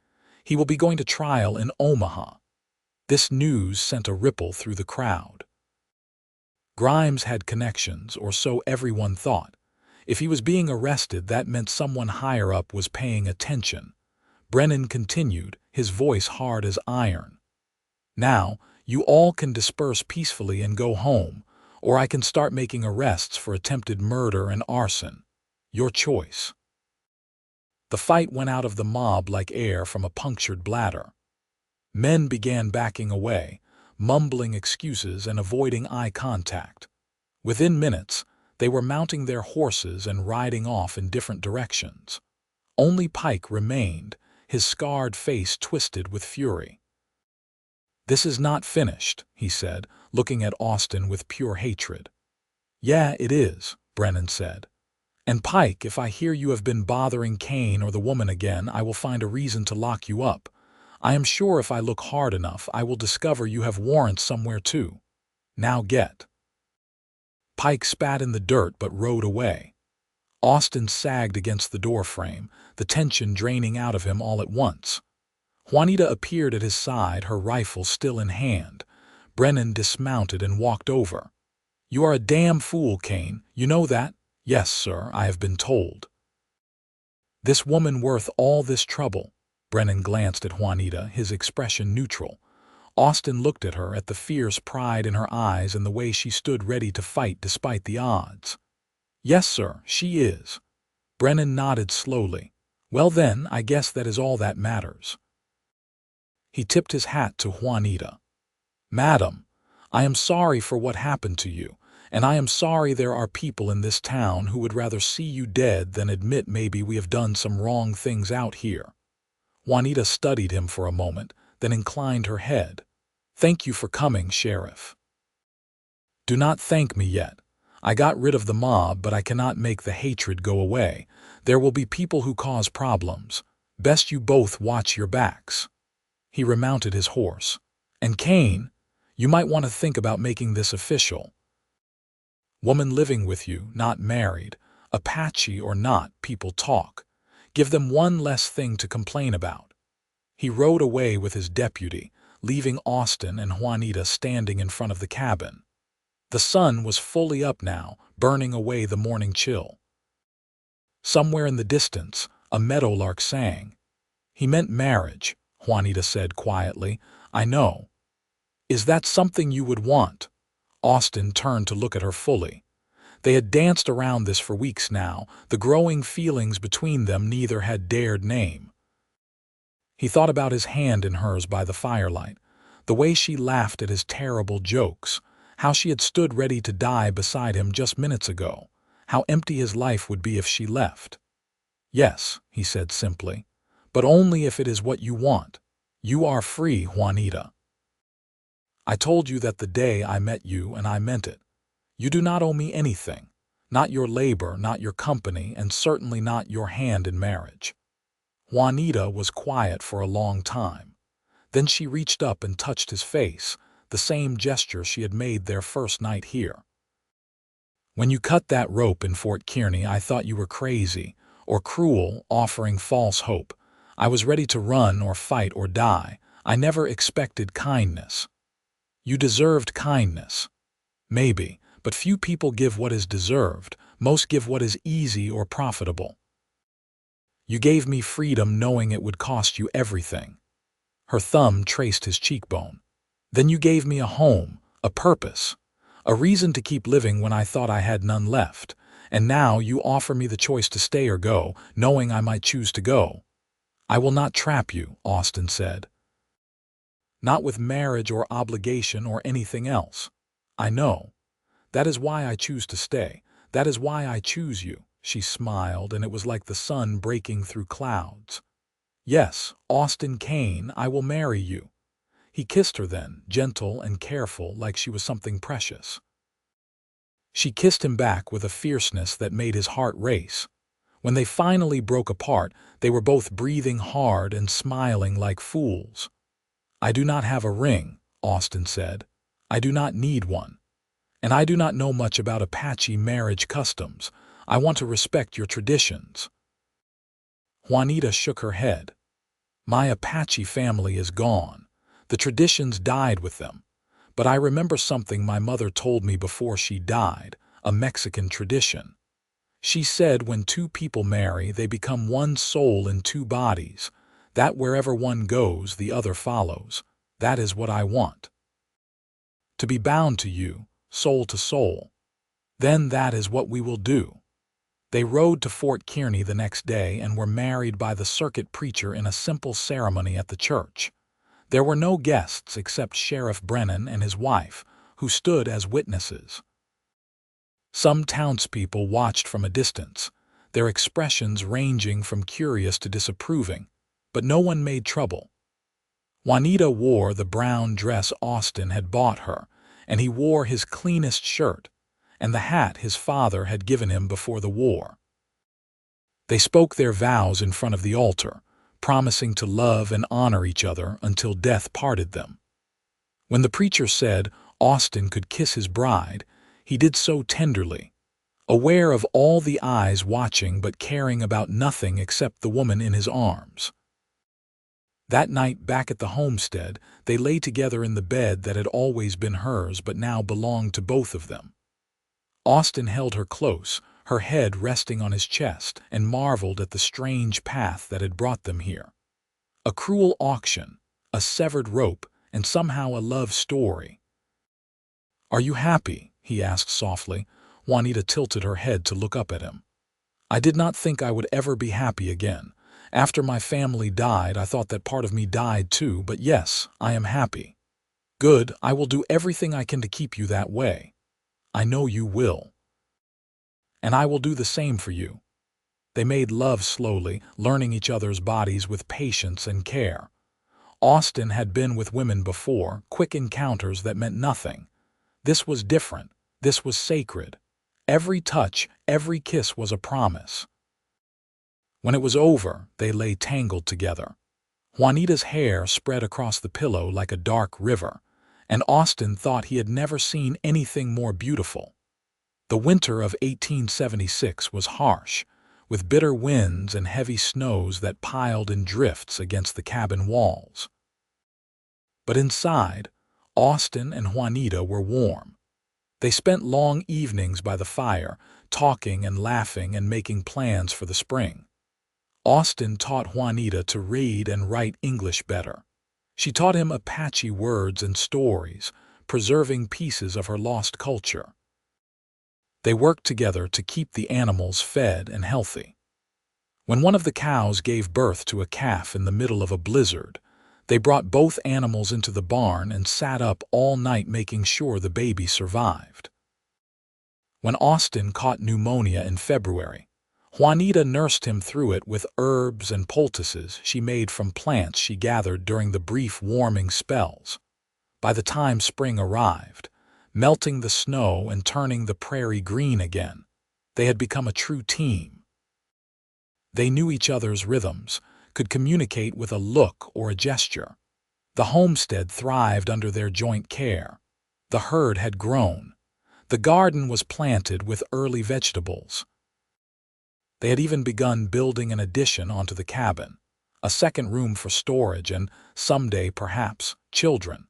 He will be going to trial in Omaha. This news sent a ripple through the crowd. Grimes had connections, or so everyone thought. If he was being arrested, that meant someone higher up was paying attention. Brennan continued, his voice hard as iron. Now, you all can disperse peacefully and go home, or I can start making arrests for attempted murder and arson. Your choice. The fight went out of the mob like air from a punctured bladder. Men began backing away, mumbling excuses and avoiding eye contact. Within minutes, they were mounting their horses and riding off in different directions. Only Pike remained, his scarred face twisted with fury. "This is not finished," he said, looking at Austin with pure hatred. "Yeah, it is," Brennan said. "And Pike, if I hear you have been bothering Kane or the woman again, I will find a reason to lock you up. I am sure if I look hard enough, I will discover you have warrants somewhere too. Now get." Pike spat in the dirt but rode away. Austin sagged against the doorframe, the tension draining out of him all at once. Juanita appeared at his side, her rifle still in hand. Brennan dismounted and walked over. "You are a damn fool, Kane. You know that?" "Yes, sir, I have been told." "This woman worth all this trouble?" Brennan glanced at Juanita, his expression neutral. Austin looked at her, at the fierce pride in her eyes and the way she stood ready to fight despite the odds. "Yes, sir, she is." Brennan nodded slowly. "Well then, I guess that is all that matters." He tipped his hat to Juanita. "Madam, I am sorry for what happened to you, and I am sorry there are people in this town who would rather see you dead than admit maybe we have done some wrong things out here." Juanita studied him for a moment, then inclined her head. "Thank you for coming, Sheriff." "Do not thank me yet. I got rid of the mob, but I cannot make the hatred go away. There will be people who cause problems. Best you both watch your backs." He remounted his horse. "And Kane, you might want to think about making this official. Woman living with you, not married. Apache or not, people talk. Give them one less thing to complain about." He rode away with his deputy, leaving Austin and Juanita standing in front of the cabin. The sun was fully up now, burning away the morning chill. Somewhere in the distance, a meadowlark sang. "He meant marriage," Juanita said quietly. "I know." "Is that something you would want?" Austin turned to look at her fully. They had danced around this for weeks now, the growing feelings between them neither had dared name. He thought about his hand in hers by the firelight, the way she laughed at his terrible jokes, how she had stood ready to die beside him just minutes ago, how empty his life would be if she left. "Yes," he said simply, "but only if it is what you want. You are free, Juanita. I told you that the day I met you, and I meant it. You do not owe me anything, not your labor, not your company, and certainly not your hand in marriage." Juanita was quiet for a long time. Then she reached up and touched his face, the same gesture she had made their first night here. "When you cut that rope in Fort Kearny, I thought you were crazy or cruel, offering false hope. I was ready to run or fight or die. I never expected kindness." "You deserved kindness." "Maybe, but few people give what is deserved. Most give what is easy or profitable." "You gave me freedom knowing it would cost you everything." Her thumb traced his cheekbone. "Then you gave me a home, a purpose, a reason to keep living when I thought I had none left. And now you offer me the choice to stay or go, knowing I might choose to go." "I will not trap you," Austin said. "Not with marriage or obligation or anything else. I know. That is why I choose to stay. That is why I choose you." She smiled, and it was like the sun breaking through clouds. "Yes, Austin Kane, I will marry you." He kissed her then, gentle and careful, like she was something precious. She kissed him back with a fierceness that made his heart race. When they finally broke apart, they were both breathing hard and smiling like fools. "I do not have a ring," Austin said. "I do not need one." And I do not know much about Apache marriage customs. I want to respect your traditions." Juanita shook her head. "My Apache family is gone. The traditions died with them. But I remember something my mother told me before she died, a Mexican tradition. She said when two people marry, they become one soul in two bodies, that wherever one goes, the other follows. That is what I want. To be bound to you, soul to soul. Then that is what we will do." They rode to Fort Kearny the next day and were married by the circuit preacher in a simple ceremony at the church. There were no guests except Sheriff Brennan and his wife, who stood as witnesses. Some townspeople watched from a distance, their expressions ranging from curious to disapproving, but no one made trouble. Juanita wore the brown dress Austin had bought her, and he wore his cleanest shirt, and the hat his father had given him before the war. They spoke their vows in front of the altar, promising to love and honor each other until death parted them. When the preacher said Austin could kiss his bride, he did so tenderly, aware of all the eyes watching but caring about nothing except the woman in his arms. That night back at the homestead, they lay together in the bed that had always been hers but now belonged to both of them. Austin held her close, her head resting on his chest, and marveled at the strange path that had brought them here. A cruel auction, a severed rope, and somehow a love story. "Are you happy?" he asked softly. Juanita tilted her head to look up at him. "I did not think I would ever be happy again. After my family died, I thought that part of me died too, but yes, I am happy." "Good, I will do everything I can to keep you that way. I know you will. And I will do the same for you." They made love slowly, learning each other's bodies with patience and care. Austin had been with women before, quick encounters that meant nothing. This was different. This was sacred. Every touch, every kiss was a promise. When it was over, they lay tangled together. Juanita's hair spread across the pillow like a dark river, and Austin thought he had never seen anything more beautiful. The winter of 1876 was harsh, with bitter winds and heavy snows that piled in drifts against the cabin walls. But inside, Austin and Juanita were warm. They spent long evenings by the fire, talking and laughing and making plans for the spring. Austin taught Juanita to read and write English better. She taught him Apache words and stories, preserving pieces of her lost culture. They worked together to keep the animals fed and healthy. When one of the cows gave birth to a calf in the middle of a blizzard, they brought both animals into the barn and sat up all night making sure the baby survived. When Austin caught pneumonia in February, Juanita nursed him through it with herbs and poultices she made from plants she gathered during the brief warming spells. By the time spring arrived, melting the snow and turning the prairie green again, they had become a true team. They knew each other's rhythms, could communicate with a look or a gesture. The homestead thrived under their joint care. The herd had grown. The garden was planted with early vegetables. They had even begun building an addition onto the cabin, a second room for storage and, someday perhaps, children.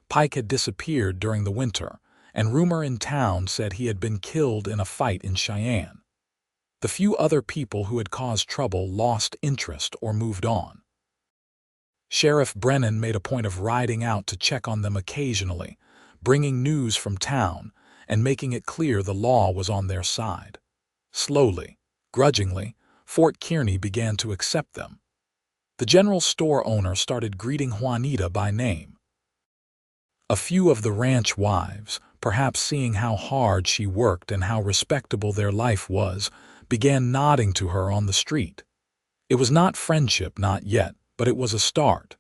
Pike had disappeared during the winter, and rumor in town said he had been killed in a fight in Cheyenne. The few other people who had caused trouble lost interest or moved on. Sheriff Brennan made a point of riding out to check on them occasionally, bringing news from town and making it clear the law was on their side. Slowly, grudgingly, Fort Kearny began to accept them. The general store owner started greeting Juanita by name. A few of the ranch wives, perhaps seeing how hard she worked and how respectable their life was, began nodding to her on the street. It was not friendship, not yet, but it was a start.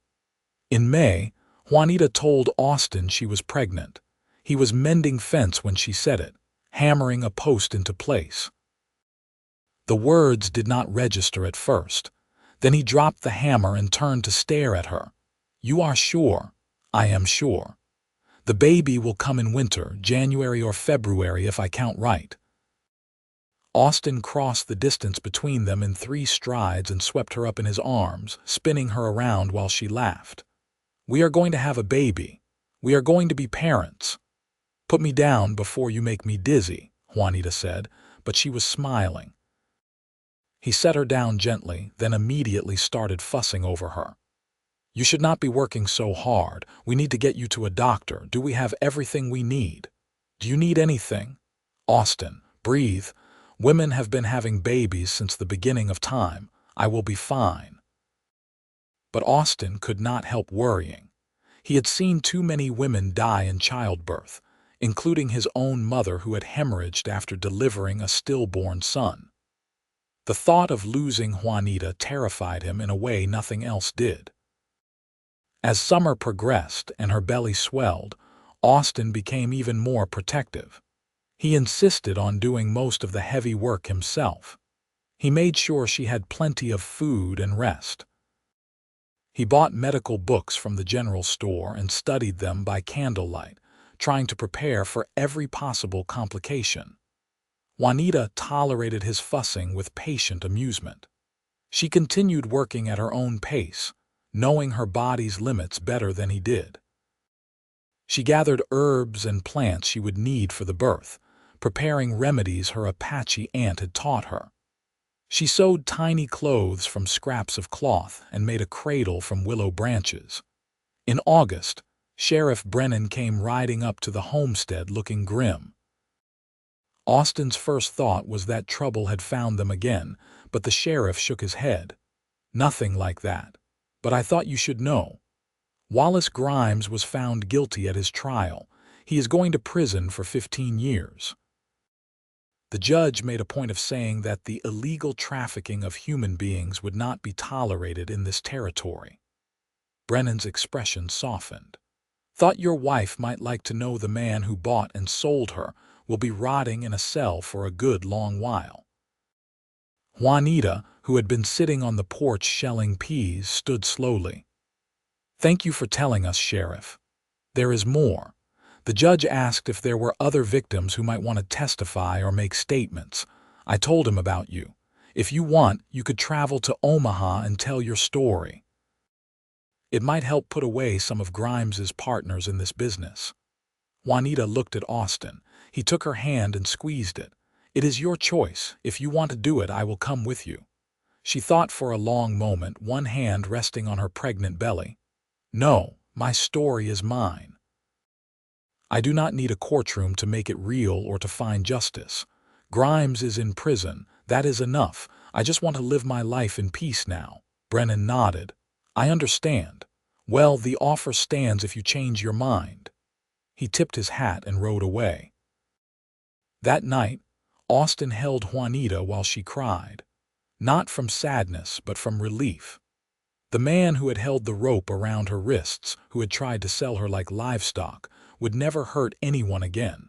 In May, Juanita told Austin she was pregnant. He was mending fence when she said it, hammering a post into place. The words did not register at first. Then he dropped the hammer and turned to stare at her. "You are sure?" "I am sure." The baby will come in winter, January or February if I count right. Austin crossed the distance between them in 3 strides and swept her up in his arms, spinning her around while she laughed. We are going to have a baby. We are going to be parents. Put me down before you make me dizzy, Juanita said, but she was smiling. He set her down gently, then immediately started fussing over her. You should not be working so hard. We need to get you to a doctor. Do we have everything we need? Do you need anything? Austin, breathe. Women have been having babies since the beginning of time. I will be fine. But Austin could not help worrying. He had seen too many women die in childbirth, including his own mother who had hemorrhaged after delivering a stillborn son. The thought of losing Juanita terrified him in a way nothing else did. As summer progressed and her belly swelled, Austin became even more protective. He insisted on doing most of the heavy work himself. He made sure she had plenty of food and rest. He bought medical books from the general store and studied them by candlelight, trying to prepare for every possible complication. Juanita tolerated his fussing with patient amusement. She continued working at her own pace, knowing her body's limits better than he did. She gathered herbs and plants she would need for the birth, preparing remedies her Apache aunt had taught her. She sewed tiny clothes from scraps of cloth and made a cradle from willow branches. In August, Sheriff Brennan came riding up to the homestead looking grim. Austin's first thought was that trouble had found them again, but the sheriff shook his head. Nothing like that. But I thought you should know. Wallace Grimes was found guilty at his trial. He is going to prison for 15 years. The judge made a point of saying that the illegal trafficking of human beings would not be tolerated in this territory. Brennan's expression softened. Thought your wife might like to know the man who bought and sold her will be rotting in a cell for a good long while. Juanita, who had been sitting on the porch shelling peas, stood slowly. Thank you for telling us, Sheriff. There is more. The judge asked if there were other victims who might want to testify or make statements. I told him about you. If you want, you could travel to Omaha and tell your story. It might help put away some of Grimes's partners in this business. Juanita looked at Austin. He took her hand and squeezed it. It is your choice. If you want to do it, I will come with you. She thought for a long moment, one hand resting on her pregnant belly. No, my story is mine. I do not need a courtroom to make it real or to find justice. Grimes is in prison. That is enough. I just want to live my life in peace now. Brennan nodded. I understand. Well, the offer stands if you change your mind. He tipped his hat and rode away. That night, Austin held Juanita while she cried. Not from sadness, but from relief. The man who had held the rope around her wrists, who had tried to sell her like livestock, would never hurt anyone again.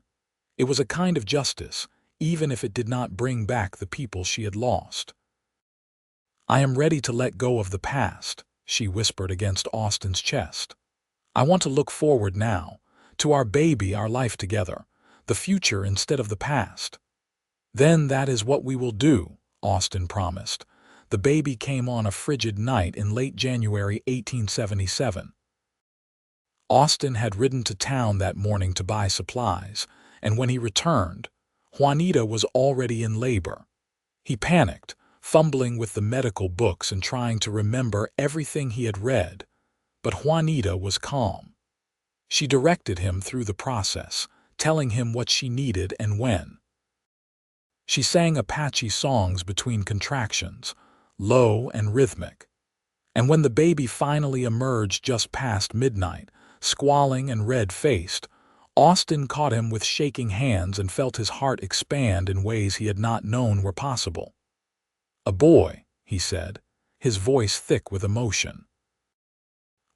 It was a kind of justice, even if it did not bring back the people she had lost. I am ready to let go of the past, she whispered against Austin's chest. I want to look forward now, to our baby, our life together, the future instead of the past. Then that is what we will do, Austin promised. The baby came on a frigid night in late January 1877. Austin had ridden to town that morning to buy supplies, and when he returned, Juanita was already in labor. He panicked, fumbling with the medical books and trying to remember everything he had read, but Juanita was calm. She directed him through the process, telling him what she needed and when. She sang Apache songs between contractions, low and rhythmic. And when the baby finally emerged just past midnight, squalling and red-faced, Austin caught him with shaking hands and felt his heart expand in ways he had not known were possible. A boy, he said, his voice thick with emotion.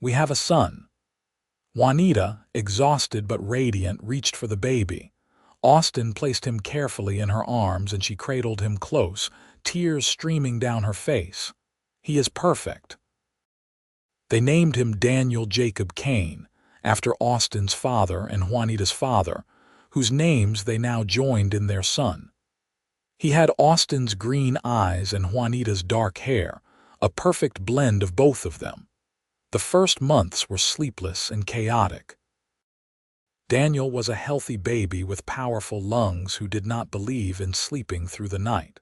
We have a son. Juanita, exhausted but radiant, reached for the baby. Austin placed him carefully in her arms and she cradled him close, tears streaming down her face. He is perfect. They named him Daniel Jacob Kane, after Austin's father and Juanita's father, whose names they now joined in their son. He had Austin's green eyes and Juanita's dark hair, a perfect blend of both of them. The first months were sleepless and chaotic. Daniel was a healthy baby with powerful lungs who did not believe in sleeping through the night.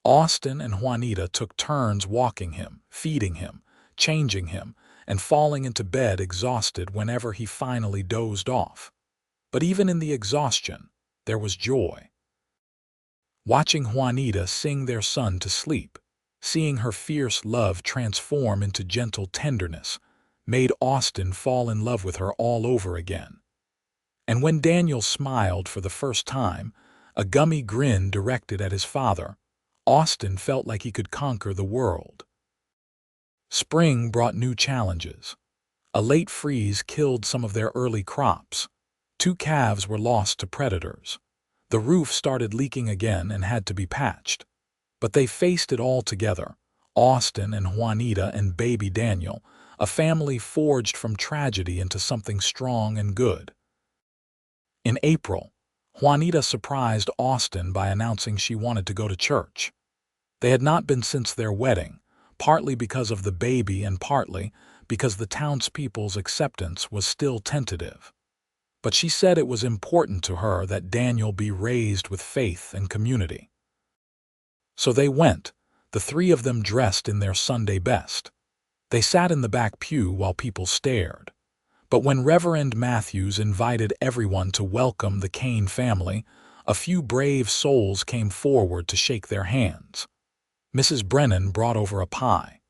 Austin and Juanita took turns walking him, feeding him, changing him, and falling into bed exhausted whenever he finally dozed off. But even in the exhaustion, there was joy. Watching Juanita sing their son to sleep, seeing her fierce love transform into gentle tenderness, made Austin fall in love with her all over again. And when Daniel smiled for the first time, a gummy grin directed at his father, Austin felt like he could conquer the world. Spring brought new challenges. A late freeze killed some of their early crops. 2 calves were lost to predators. The roof started leaking again and had to be patched. But they faced it all together, Austin and Juanita and baby Daniel, a family forged from tragedy into something strong and good. In April, Juanita surprised Austin by announcing she wanted to go to church. They had not been since their wedding, partly because of the baby and partly because the townspeople's acceptance was still tentative. But she said it was important to her that Daniel be raised with faith and community. So they went, the 3 of them dressed in their Sunday best. They sat in the back pew while people stared. But when Reverend Matthews invited everyone to welcome the Kane family, a few brave souls came forward to shake their hands. Mrs. Brennan brought over a pie.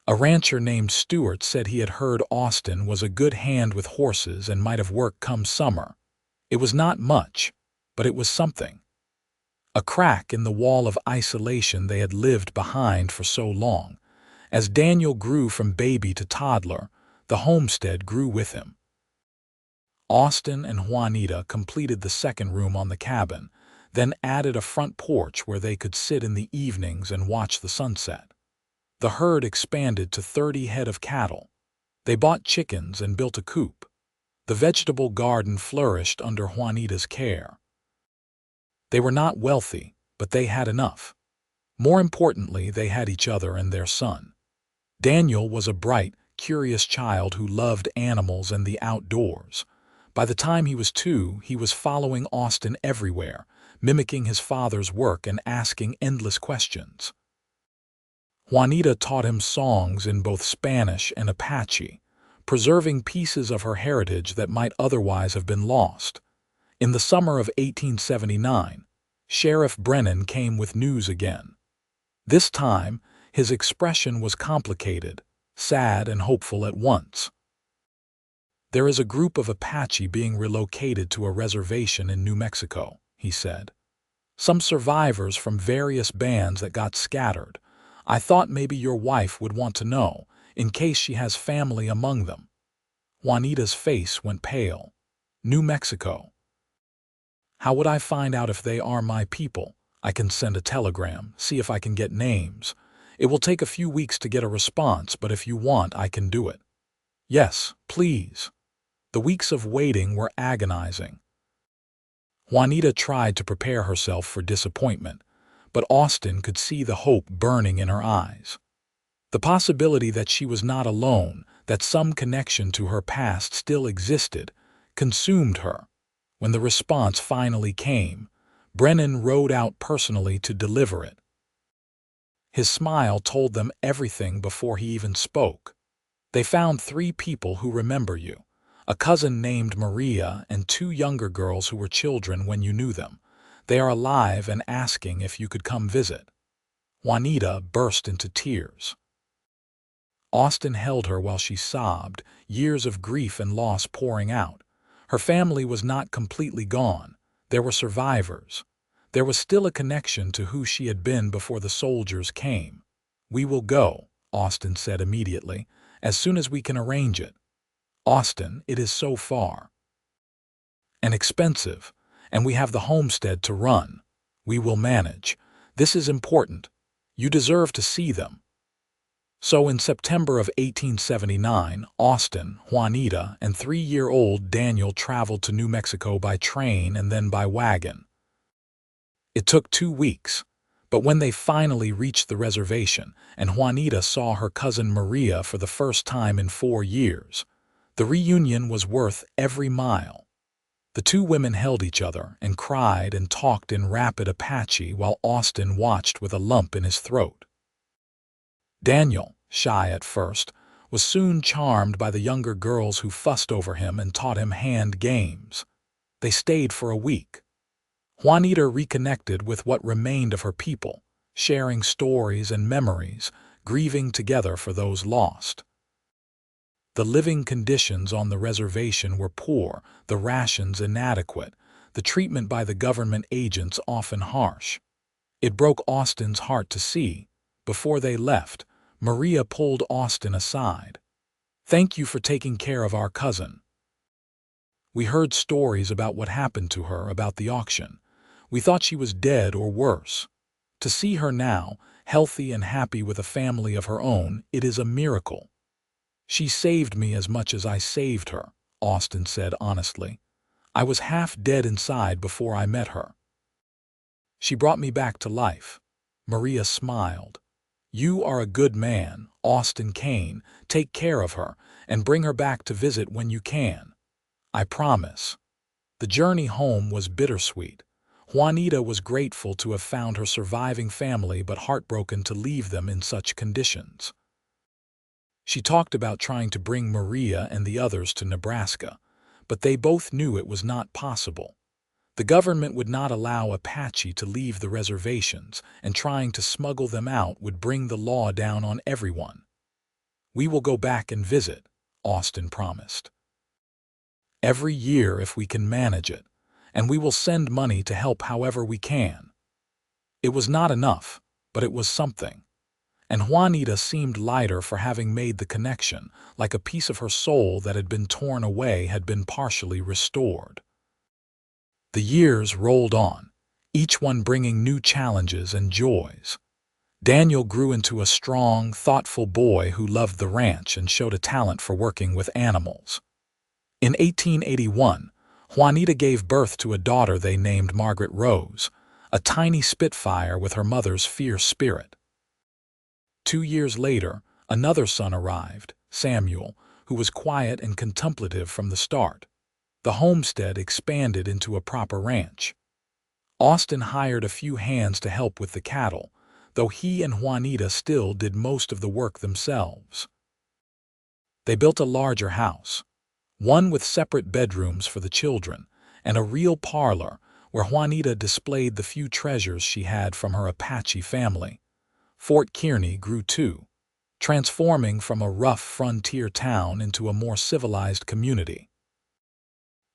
A rancher named Stewart said he had heard Austin was a good hand with horses and might have work come summer. It was not much, but it was something. A crack in the wall of isolation they had lived behind for so long. As Daniel grew from baby to toddler, the homestead grew with him. Austin and Juanita completed the second room on the cabin, then added a front porch where they could sit in the evenings and watch the sunset. The herd expanded to 30 head of cattle. They bought chickens and built a coop. The vegetable garden flourished under Juanita's care. They were not wealthy, but they had enough. More importantly, they had each other and their son. Daniel was a bright, curious child who loved animals and the outdoors. By the time he was 2, he was following Austin everywhere, mimicking his father's work and asking endless questions. Juanita taught him songs in both Spanish and Apache, preserving pieces of her heritage that might otherwise have been lost. In the summer of 1879, Sheriff Brennan came with news again. This time, his expression was complicated, sad and hopeful at once. "There is a group of Apache being relocated to a reservation in New Mexico," he said. "Some survivors from various bands that got scattered. I thought maybe your wife would want to know, in case she has family among them." Juanita's face went pale. "New Mexico. How would I find out if they are my people? I can send a telegram, see if I can get names. It will take a few weeks to get a response, but if you want, I can do it." "Yes, please." The weeks of waiting were agonizing. Juanita tried to prepare herself for disappointment, but Austin could see the hope burning in her eyes. The possibility that she was not alone, that some connection to her past still existed, consumed her. When the response finally came, Brennan rode out personally to deliver it. His smile told them everything before he even spoke. "They found 3 people who remember you, a cousin named Maria and 2 younger girls who were children when you knew them. They are alive and asking if you could come visit." Juanita burst into tears. Austin held her while she sobbed, years of grief and loss pouring out. Her family was not completely gone. There were survivors. There was still a connection to who she had been before the soldiers came. "We will go," Austin said immediately, "as soon as we can arrange it." "Austin, it is so far and expensive, and we have the homestead to run. We will manage. This is important. You deserve to see them." So in September of 1879, Austin, Juanita, and 3-year-old Daniel traveled to New Mexico by train and then by wagon. It took 2 weeks, but when they finally reached the reservation and Juanita saw her cousin Maria for the first time in 4 years, the reunion was worth every mile. The two women held each other and cried and talked in rapid Apache while Austin watched with a lump in his throat. Daniel, shy at first, was soon charmed by the younger girls who fussed over him and taught him hand games. They stayed for a week. Juanita reconnected with what remained of her people, sharing stories and memories, grieving together for those lost. The living conditions on the reservation were poor, the rations inadequate, the treatment by the government agents often harsh. It broke Austin's heart to see, before they left, Maria pulled Austin aside. "Thank you for taking care of our cousin. We heard stories about what happened to her about the auction. We thought she was dead or worse. To see her now, healthy and happy with a family of her own, it is a miracle." "She saved me as much as I saved her," Austin said honestly. "I was half dead inside before I met her. She brought me back to life." Maria smiled. "You are a good man, Austin Kane. Take care of her and bring her back to visit when you can." "I promise." The journey home was bittersweet. Juanita was grateful to have found her surviving family but heartbroken to leave them in such conditions. She talked about trying to bring Maria and the others to Nebraska, but they both knew it was not possible. The government would not allow Apache to leave the reservations, and trying to smuggle them out would bring the law down on everyone. "We will go back and visit," Austin promised. "Every year if we can manage it, and we will send money to help however we can." It was not enough, but it was something. And Juanita seemed lighter for having made the connection, like a piece of her soul that had been torn away had been partially restored. The years rolled on, each one bringing new challenges and joys. Daniel grew into a strong, thoughtful boy who loved the ranch and showed a talent for working with animals. In 1881, Juanita gave birth to a daughter they named Margaret Rose, a tiny spitfire with her mother's fierce spirit. 2 years later, another son arrived, Samuel, who was quiet and contemplative from the start. The homestead expanded into a proper ranch. Austin hired a few hands to help with the cattle, though he and Juanita still did most of the work themselves. They built a larger house, one with separate bedrooms for the children, and a real parlor where Juanita displayed the few treasures she had from her Apache family. Fort Kearny grew too, transforming from a rough frontier town into a more civilized community.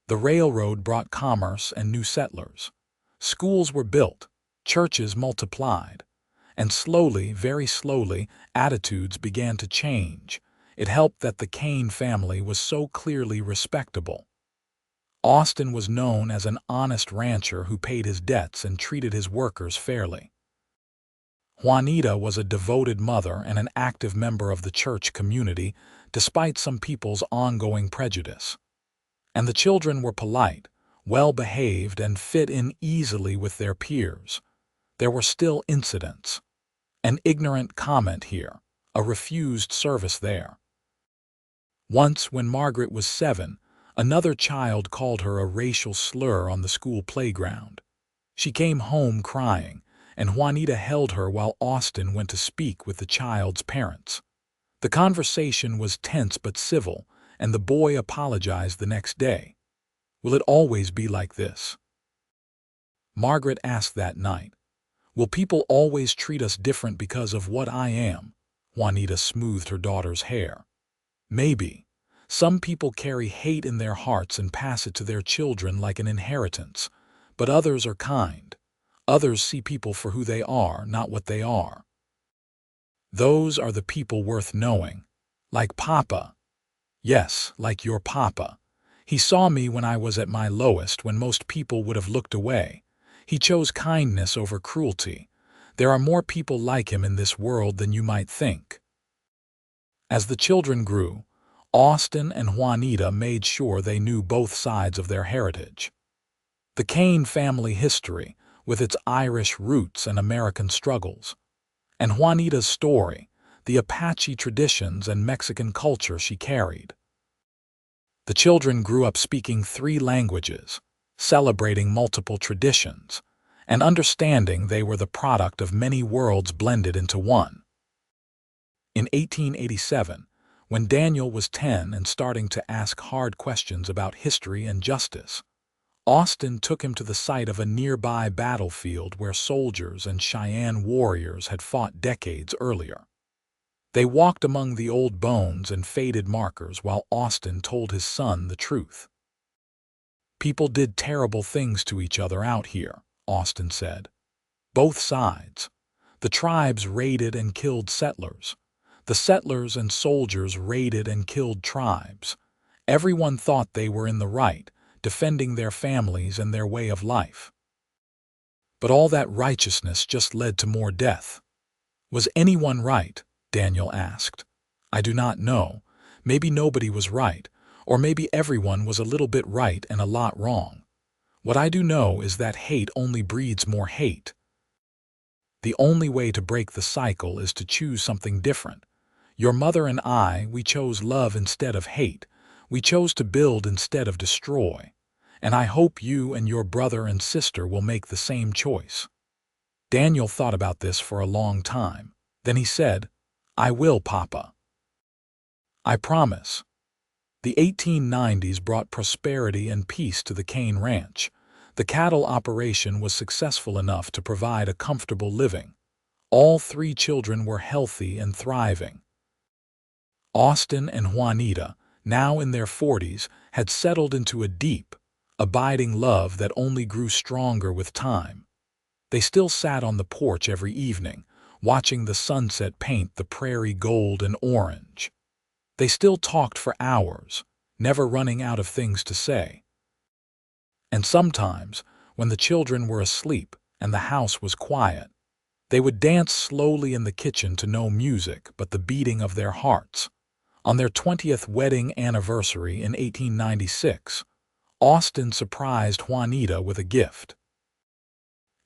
The railroad brought commerce and new settlers. Schools were built, churches multiplied, and slowly, very slowly, attitudes began to change. It helped that the Kane family was so clearly respectable. Austin was known as an honest rancher who paid his debts and treated his workers fairly. Juanita was a devoted mother and an active member of the church community, despite some people's ongoing prejudice. And the children were polite, well-behaved, and fit in easily with their peers. There were still incidents. An ignorant comment here, a refused service there. Once, when Margaret was 7, another child called her a racial slur on the school playground. She came home crying, and Juanita held her while Austin went to speak with the child's parents. The conversation was tense but civil, and the boy apologized the next day. "Will it always be like this?" Margaret asked that night. "Will people always treat us different because of what I am?" Juanita smoothed her daughter's hair. "Maybe. Some people carry hate in their hearts and pass it to their children like an inheritance, but others are kind. Others see people for who they are, not what they are. Those are the people worth knowing. Like Papa. Yes, like your Papa. He saw me when I was at my lowest, when most people would have looked away. He chose kindness over cruelty. There are more people like him in this world than you might think." As the children grew, Austin and Juanita made sure they knew both sides of their heritage. The Kane family history, with its Irish roots and American struggles, and Juanita's story, the Apache traditions and Mexican culture she carried. The children grew up speaking 3 languages, celebrating multiple traditions, and understanding they were the product of many worlds blended into one. In 1887, when Daniel was 10 and starting to ask hard questions about history and justice, Austin took him to the site of a nearby battlefield where soldiers and Cheyenne warriors had fought decades earlier. They walked among the old bones and faded markers while Austin told his son the truth. "People did terrible things to each other out here," Austin said. "Both sides. The tribes raided and killed settlers. The settlers and soldiers raided and killed tribes. Everyone thought they were in the right, defending their families and their way of life. But all that righteousness just led to more death." "Was anyone right?" Daniel asked. "I do not know. Maybe nobody was right, or maybe everyone was a little bit right and a lot wrong. What I do know is that hate only breeds more hate. The only way to break the cycle is to choose something different. Your mother and I, we chose love instead of hate. We chose to build instead of destroy. And I hope you and your brother and sister will make the same choice." Daniel thought about this for a long time. Then he said, "I will, Papa. I promise." The 1890s brought prosperity and peace to the Kane Ranch. The cattle operation was successful enough to provide a comfortable living. All 3 children were healthy and thriving. Austin and Juanita, now in their 40s, had settled into a deep, abiding love that only grew stronger with time. They still sat on the porch every evening, watching the sunset paint the prairie gold and orange. They still talked for hours, never running out of things to say. And sometimes, when the children were asleep and the house was quiet, they would dance slowly in the kitchen to no music but the beating of their hearts. On their 20th wedding anniversary in 1896, Austin surprised Juanita with a gift.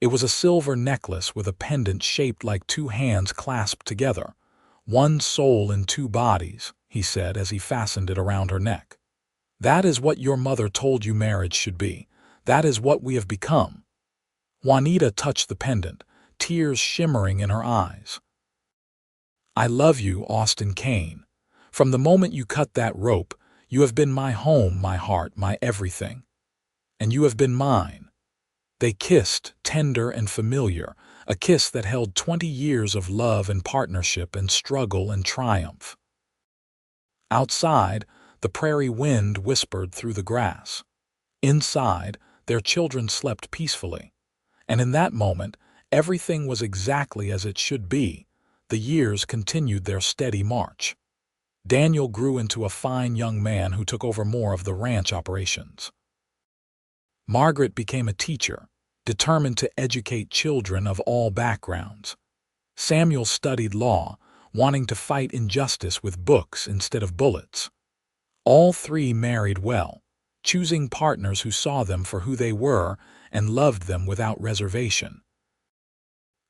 It was a silver necklace with a pendant shaped like 2 hands clasped together. "One soul in 2 bodies," he said as he fastened it around her neck. "That is what your mother told you marriage should be. That is what we have become." Juanita touched the pendant, tears shimmering in her eyes. "I love you, Austin Kane. From the moment you cut that rope, you have been my home, my heart, my everything. And you have been mine." They kissed, tender and familiar, a kiss that held 20 years of love and partnership and struggle and triumph. Outside, the prairie wind whispered through the grass. Inside, their children slept peacefully. And in that moment, everything was exactly as it should be. The years continued their steady march. Daniel grew into a fine young man who took over more of the ranch operations. Margaret became a teacher, determined to educate children of all backgrounds. Samuel studied law, wanting to fight injustice with books instead of bullets. All 3 married well, choosing partners who saw them for who they were and loved them without reservation.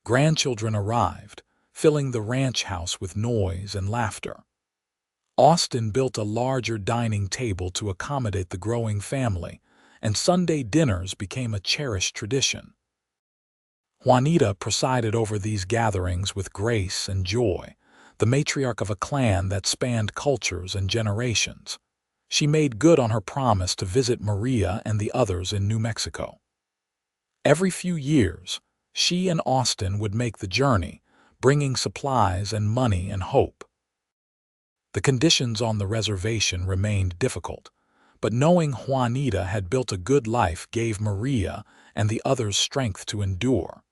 Grandchildren arrived, filling the ranch house with noise and laughter. Austin built a larger dining table to accommodate the growing family, and Sunday dinners became a cherished tradition. Juanita presided over these gatherings with grace and joy, the matriarch of a clan that spanned cultures and generations. She made good on her promise to visit Maria and the others in New Mexico. Every few years, she and Austin would make the journey, bringing supplies and money and hope. The conditions on the reservation remained difficult, but knowing Juanita had built a good life gave Maria and the others strength to endure.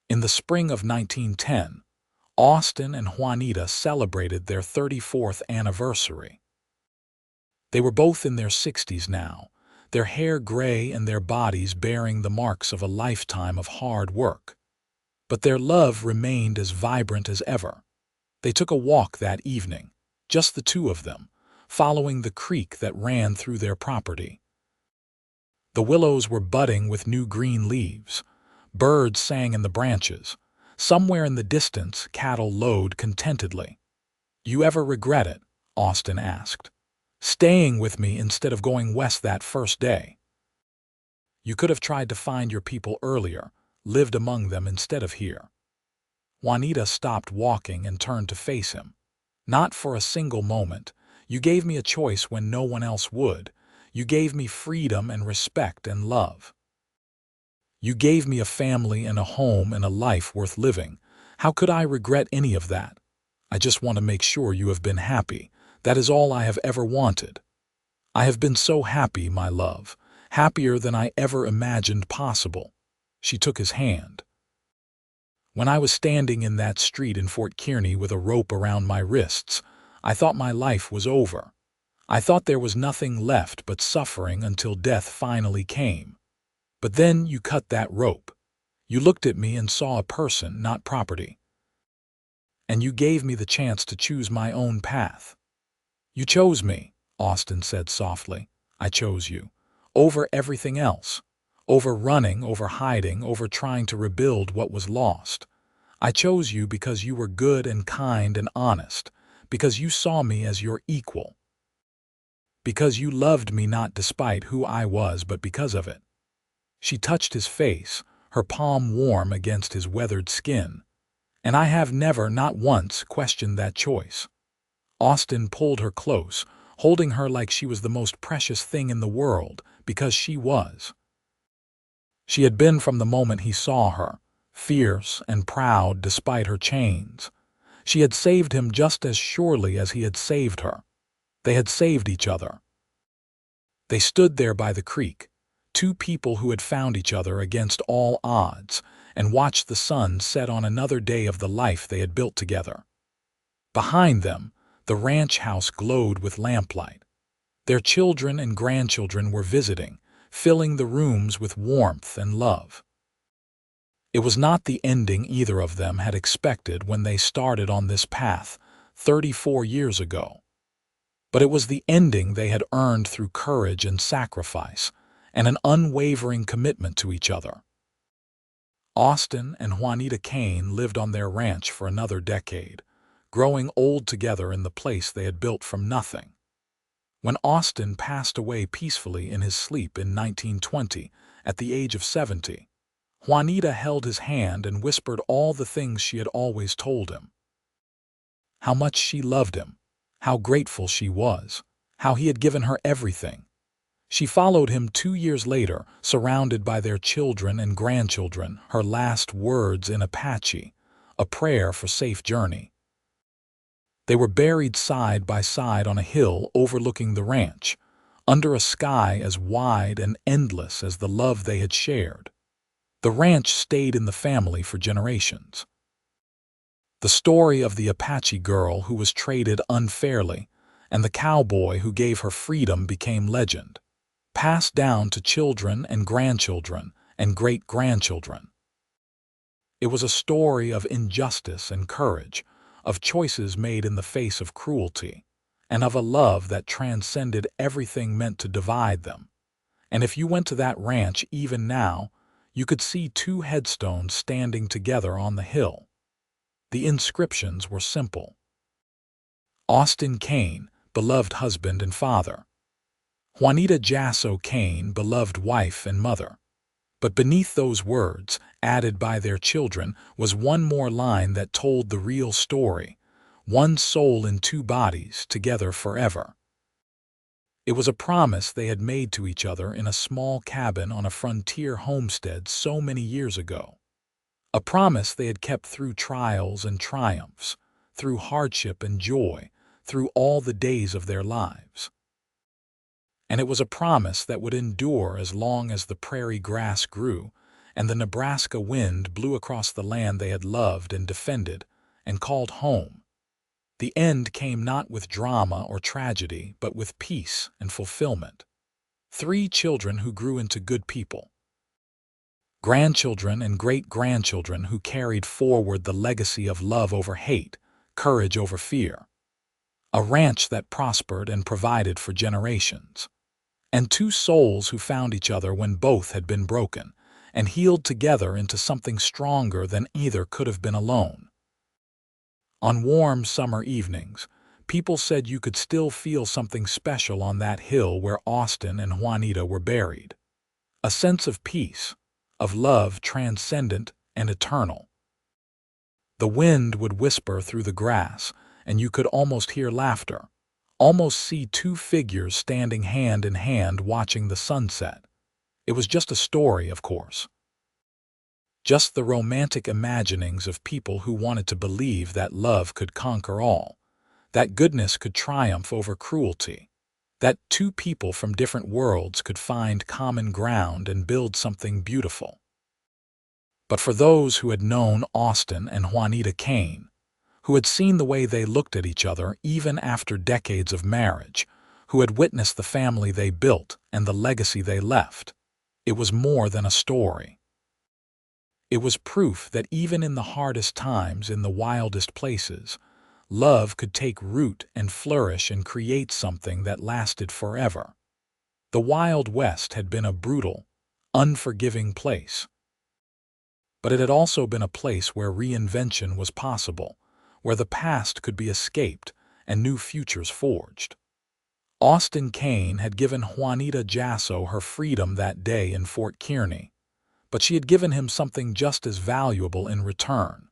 In the spring of 1910, Austin and Juanita celebrated their 34th anniversary. They were both in their 60s now, their hair gray and their bodies bearing the marks of a lifetime of hard work. But their love remained as vibrant as ever. They took a walk that evening, just the two of them, following the creek that ran through their property. The willows were budding with new green leaves. Birds sang in the branches. Somewhere in the distance, cattle lowed contentedly. "You ever regret it?" Austin asked. "Staying with me instead of going west that first day?" "You could have tried to find your people earlier, lived among them instead of here." Juanita stopped walking and turned to face him. "Not for a single moment. You gave me a choice when no one else would. You gave me freedom and respect and love. You gave me a family and a home and a life worth living. How could I regret any of that? I just want to make sure you have been happy. That is all I have ever wanted. I have been so happy, my love, happier than I ever imagined possible." She took his hand. "When I was standing in that street in Fort Kearny with a rope around my wrists, I thought my life was over. I thought there was nothing left but suffering until death finally came. But then you cut that rope. You looked at me and saw a person, not property. And you gave me the chance to choose my own path." "You chose me," Austin said softly. "I chose you. Over everything else. Over running, over hiding, over trying to rebuild what was lost. I chose you because you were good and kind and honest, because you saw me as your equal. Because you loved me not despite who I was, but because of it." She touched his face, her palm warm against his weathered skin. "And I have never, not once, questioned that choice." Austin pulled her close, holding her like she was the most precious thing in the world, because she was. She had been from the moment he saw her, fierce and proud despite her chains. She had saved him just as surely as he had saved her. They had saved each other. They stood there by the creek, two people who had found each other against all odds, and watched the sun set on another day of the life they had built together. Behind them, the ranch house glowed with lamplight. Their children and grandchildren were visiting, filling the rooms with warmth and love. It was not the ending either of them had expected when they started on this path 34 years ago. But it was the ending they had earned through courage and sacrifice, and an unwavering commitment to each other. Austin and Juanita Kane lived on their ranch for another decade, growing old together in the place they had built from nothing. When Austin passed away peacefully in his sleep in 1920, at the age of 70, Juanita held his hand and whispered all the things she had always told him. How much she loved him, how grateful she was, how he had given her everything. She followed him 2 years later, surrounded by their children and grandchildren, her last words in Apache, a prayer for safe journey. They were buried side by side on a hill overlooking the ranch, under a sky as wide and endless as the love they had shared. The ranch stayed in the family for generations. The story of the Apache girl who was traded unfairly and the cowboy who gave her freedom became legend, passed down to children and grandchildren and great-grandchildren. It was a story of injustice and courage, of choices made in the face of cruelty, and of a love that transcended everything meant to divide them. And if you went to that ranch even now, you could see two headstones standing together on the hill. The inscriptions were simple. Austin Kane, beloved husband and father. Juanita Jasso Kane, beloved wife and mother. But beneath those words, added by their children, was one more line that told the real story: one soul in two bodies, together forever. It was a promise they had made to each other in a small cabin on a frontier homestead so many years ago. A promise they had kept through trials and triumphs, through hardship and joy, through all the days of their lives. And it was a promise that would endure as long as the prairie grass grew and the Nebraska wind blew across the land they had loved and defended and called home. The end came not with drama or tragedy, but with peace and fulfillment. 3 children who grew into good people. Grandchildren and great-grandchildren who carried forward the legacy of love over hate, courage over fear. a ranch that prospered and provided for generations, and two souls who found each other when both had been broken, and healed together into something stronger than either could have been alone. On warm summer evenings, people said you could still feel something special on that hill where Austin and Juanita were buried. A sense of peace, of love transcendent and eternal. The wind would whisper through the grass, and you could almost hear laughter, almost see two figures standing hand in hand watching the sunset. It was just a story, of course. Just the romantic imaginings of people who wanted to believe that love could conquer all, that goodness could triumph over cruelty, that two people from different worlds could find common ground and build something beautiful. But for those who had known Austin and Juanita Kane, who had seen the way they looked at each other even after decades of marriage, who had witnessed the family they built and the legacy they left, it was more than a story. It was proof that even in the hardest times, in the wildest places, love could take root and flourish and create something that lasted forever. The Wild West had been a brutal, unforgiving place. But it had also been a place where reinvention was possible, where the past could be escaped and new futures forged. Austin Kane had given Juanita Jasso her freedom that day in Fort Kearny, but she had given him something just as valuable in return.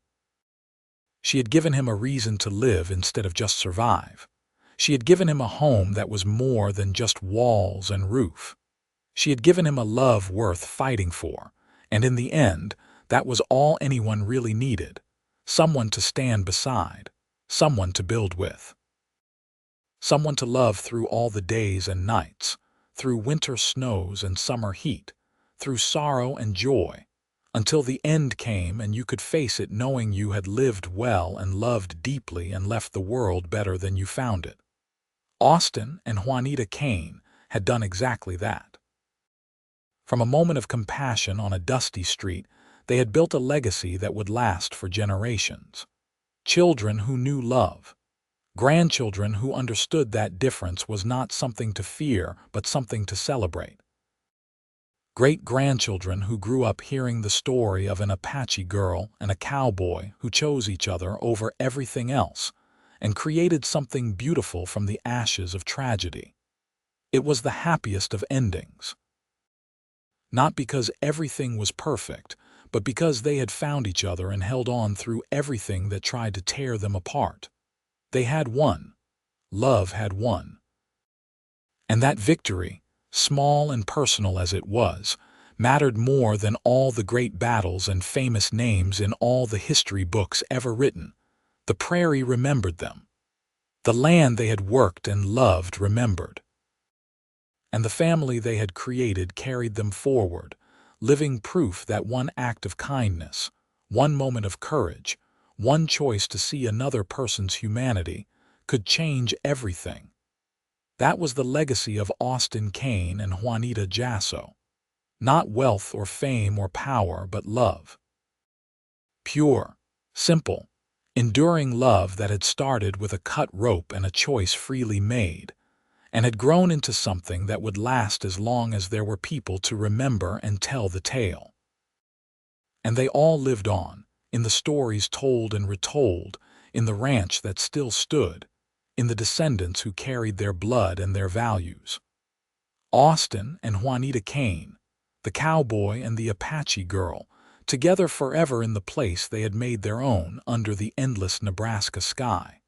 She had given him a reason to live instead of just survive. She had given him a home that was more than just walls and roof. She had given him a love worth fighting for, and in the end, that was all anyone really needed. Someone to stand beside, someone to build with. Someone to love through all the days and nights, through winter snows and summer heat, through sorrow and joy, until the end came and you could face it knowing you had lived well and loved deeply and left the world better than you found it. Austin and Juanita Kane had done exactly that. From a moment of compassion on a dusty street, they had built a legacy that would last for generations. Children who knew love. Grandchildren who understood that difference was not something to fear, but something to celebrate. Great-grandchildren who grew up hearing the story of an Apache girl and a cowboy who chose each other over everything else and created something beautiful from the ashes of tragedy. It was the happiest of endings. Not because everything was perfect, but because they had found each other and held on through everything that tried to tear them apart. They had won. Love had won. And that victory, small and personal as it was, mattered more than all the great battles and famous names in all the history books ever written. The prairie remembered them. The land they had worked and loved remembered. And the family they had created carried them forward, living proof that one act of kindness, one moment of courage, one choice to see another person's humanity could change everything. That was the legacy of Austin Kane and Juanita Jasso. Not wealth or fame or power, but love. Pure, simple, enduring love that had started with a cut rope and a choice freely made, and had grown into something that would last as long as there were people to remember and tell the tale. And they all lived on, in the stories told and retold, in the ranch that still stood, in the descendants who carried their blood and their values. Austin and Juanita Kane, the cowboy and the Apache girl, together forever in the place they had made their own under the endless Nebraska sky.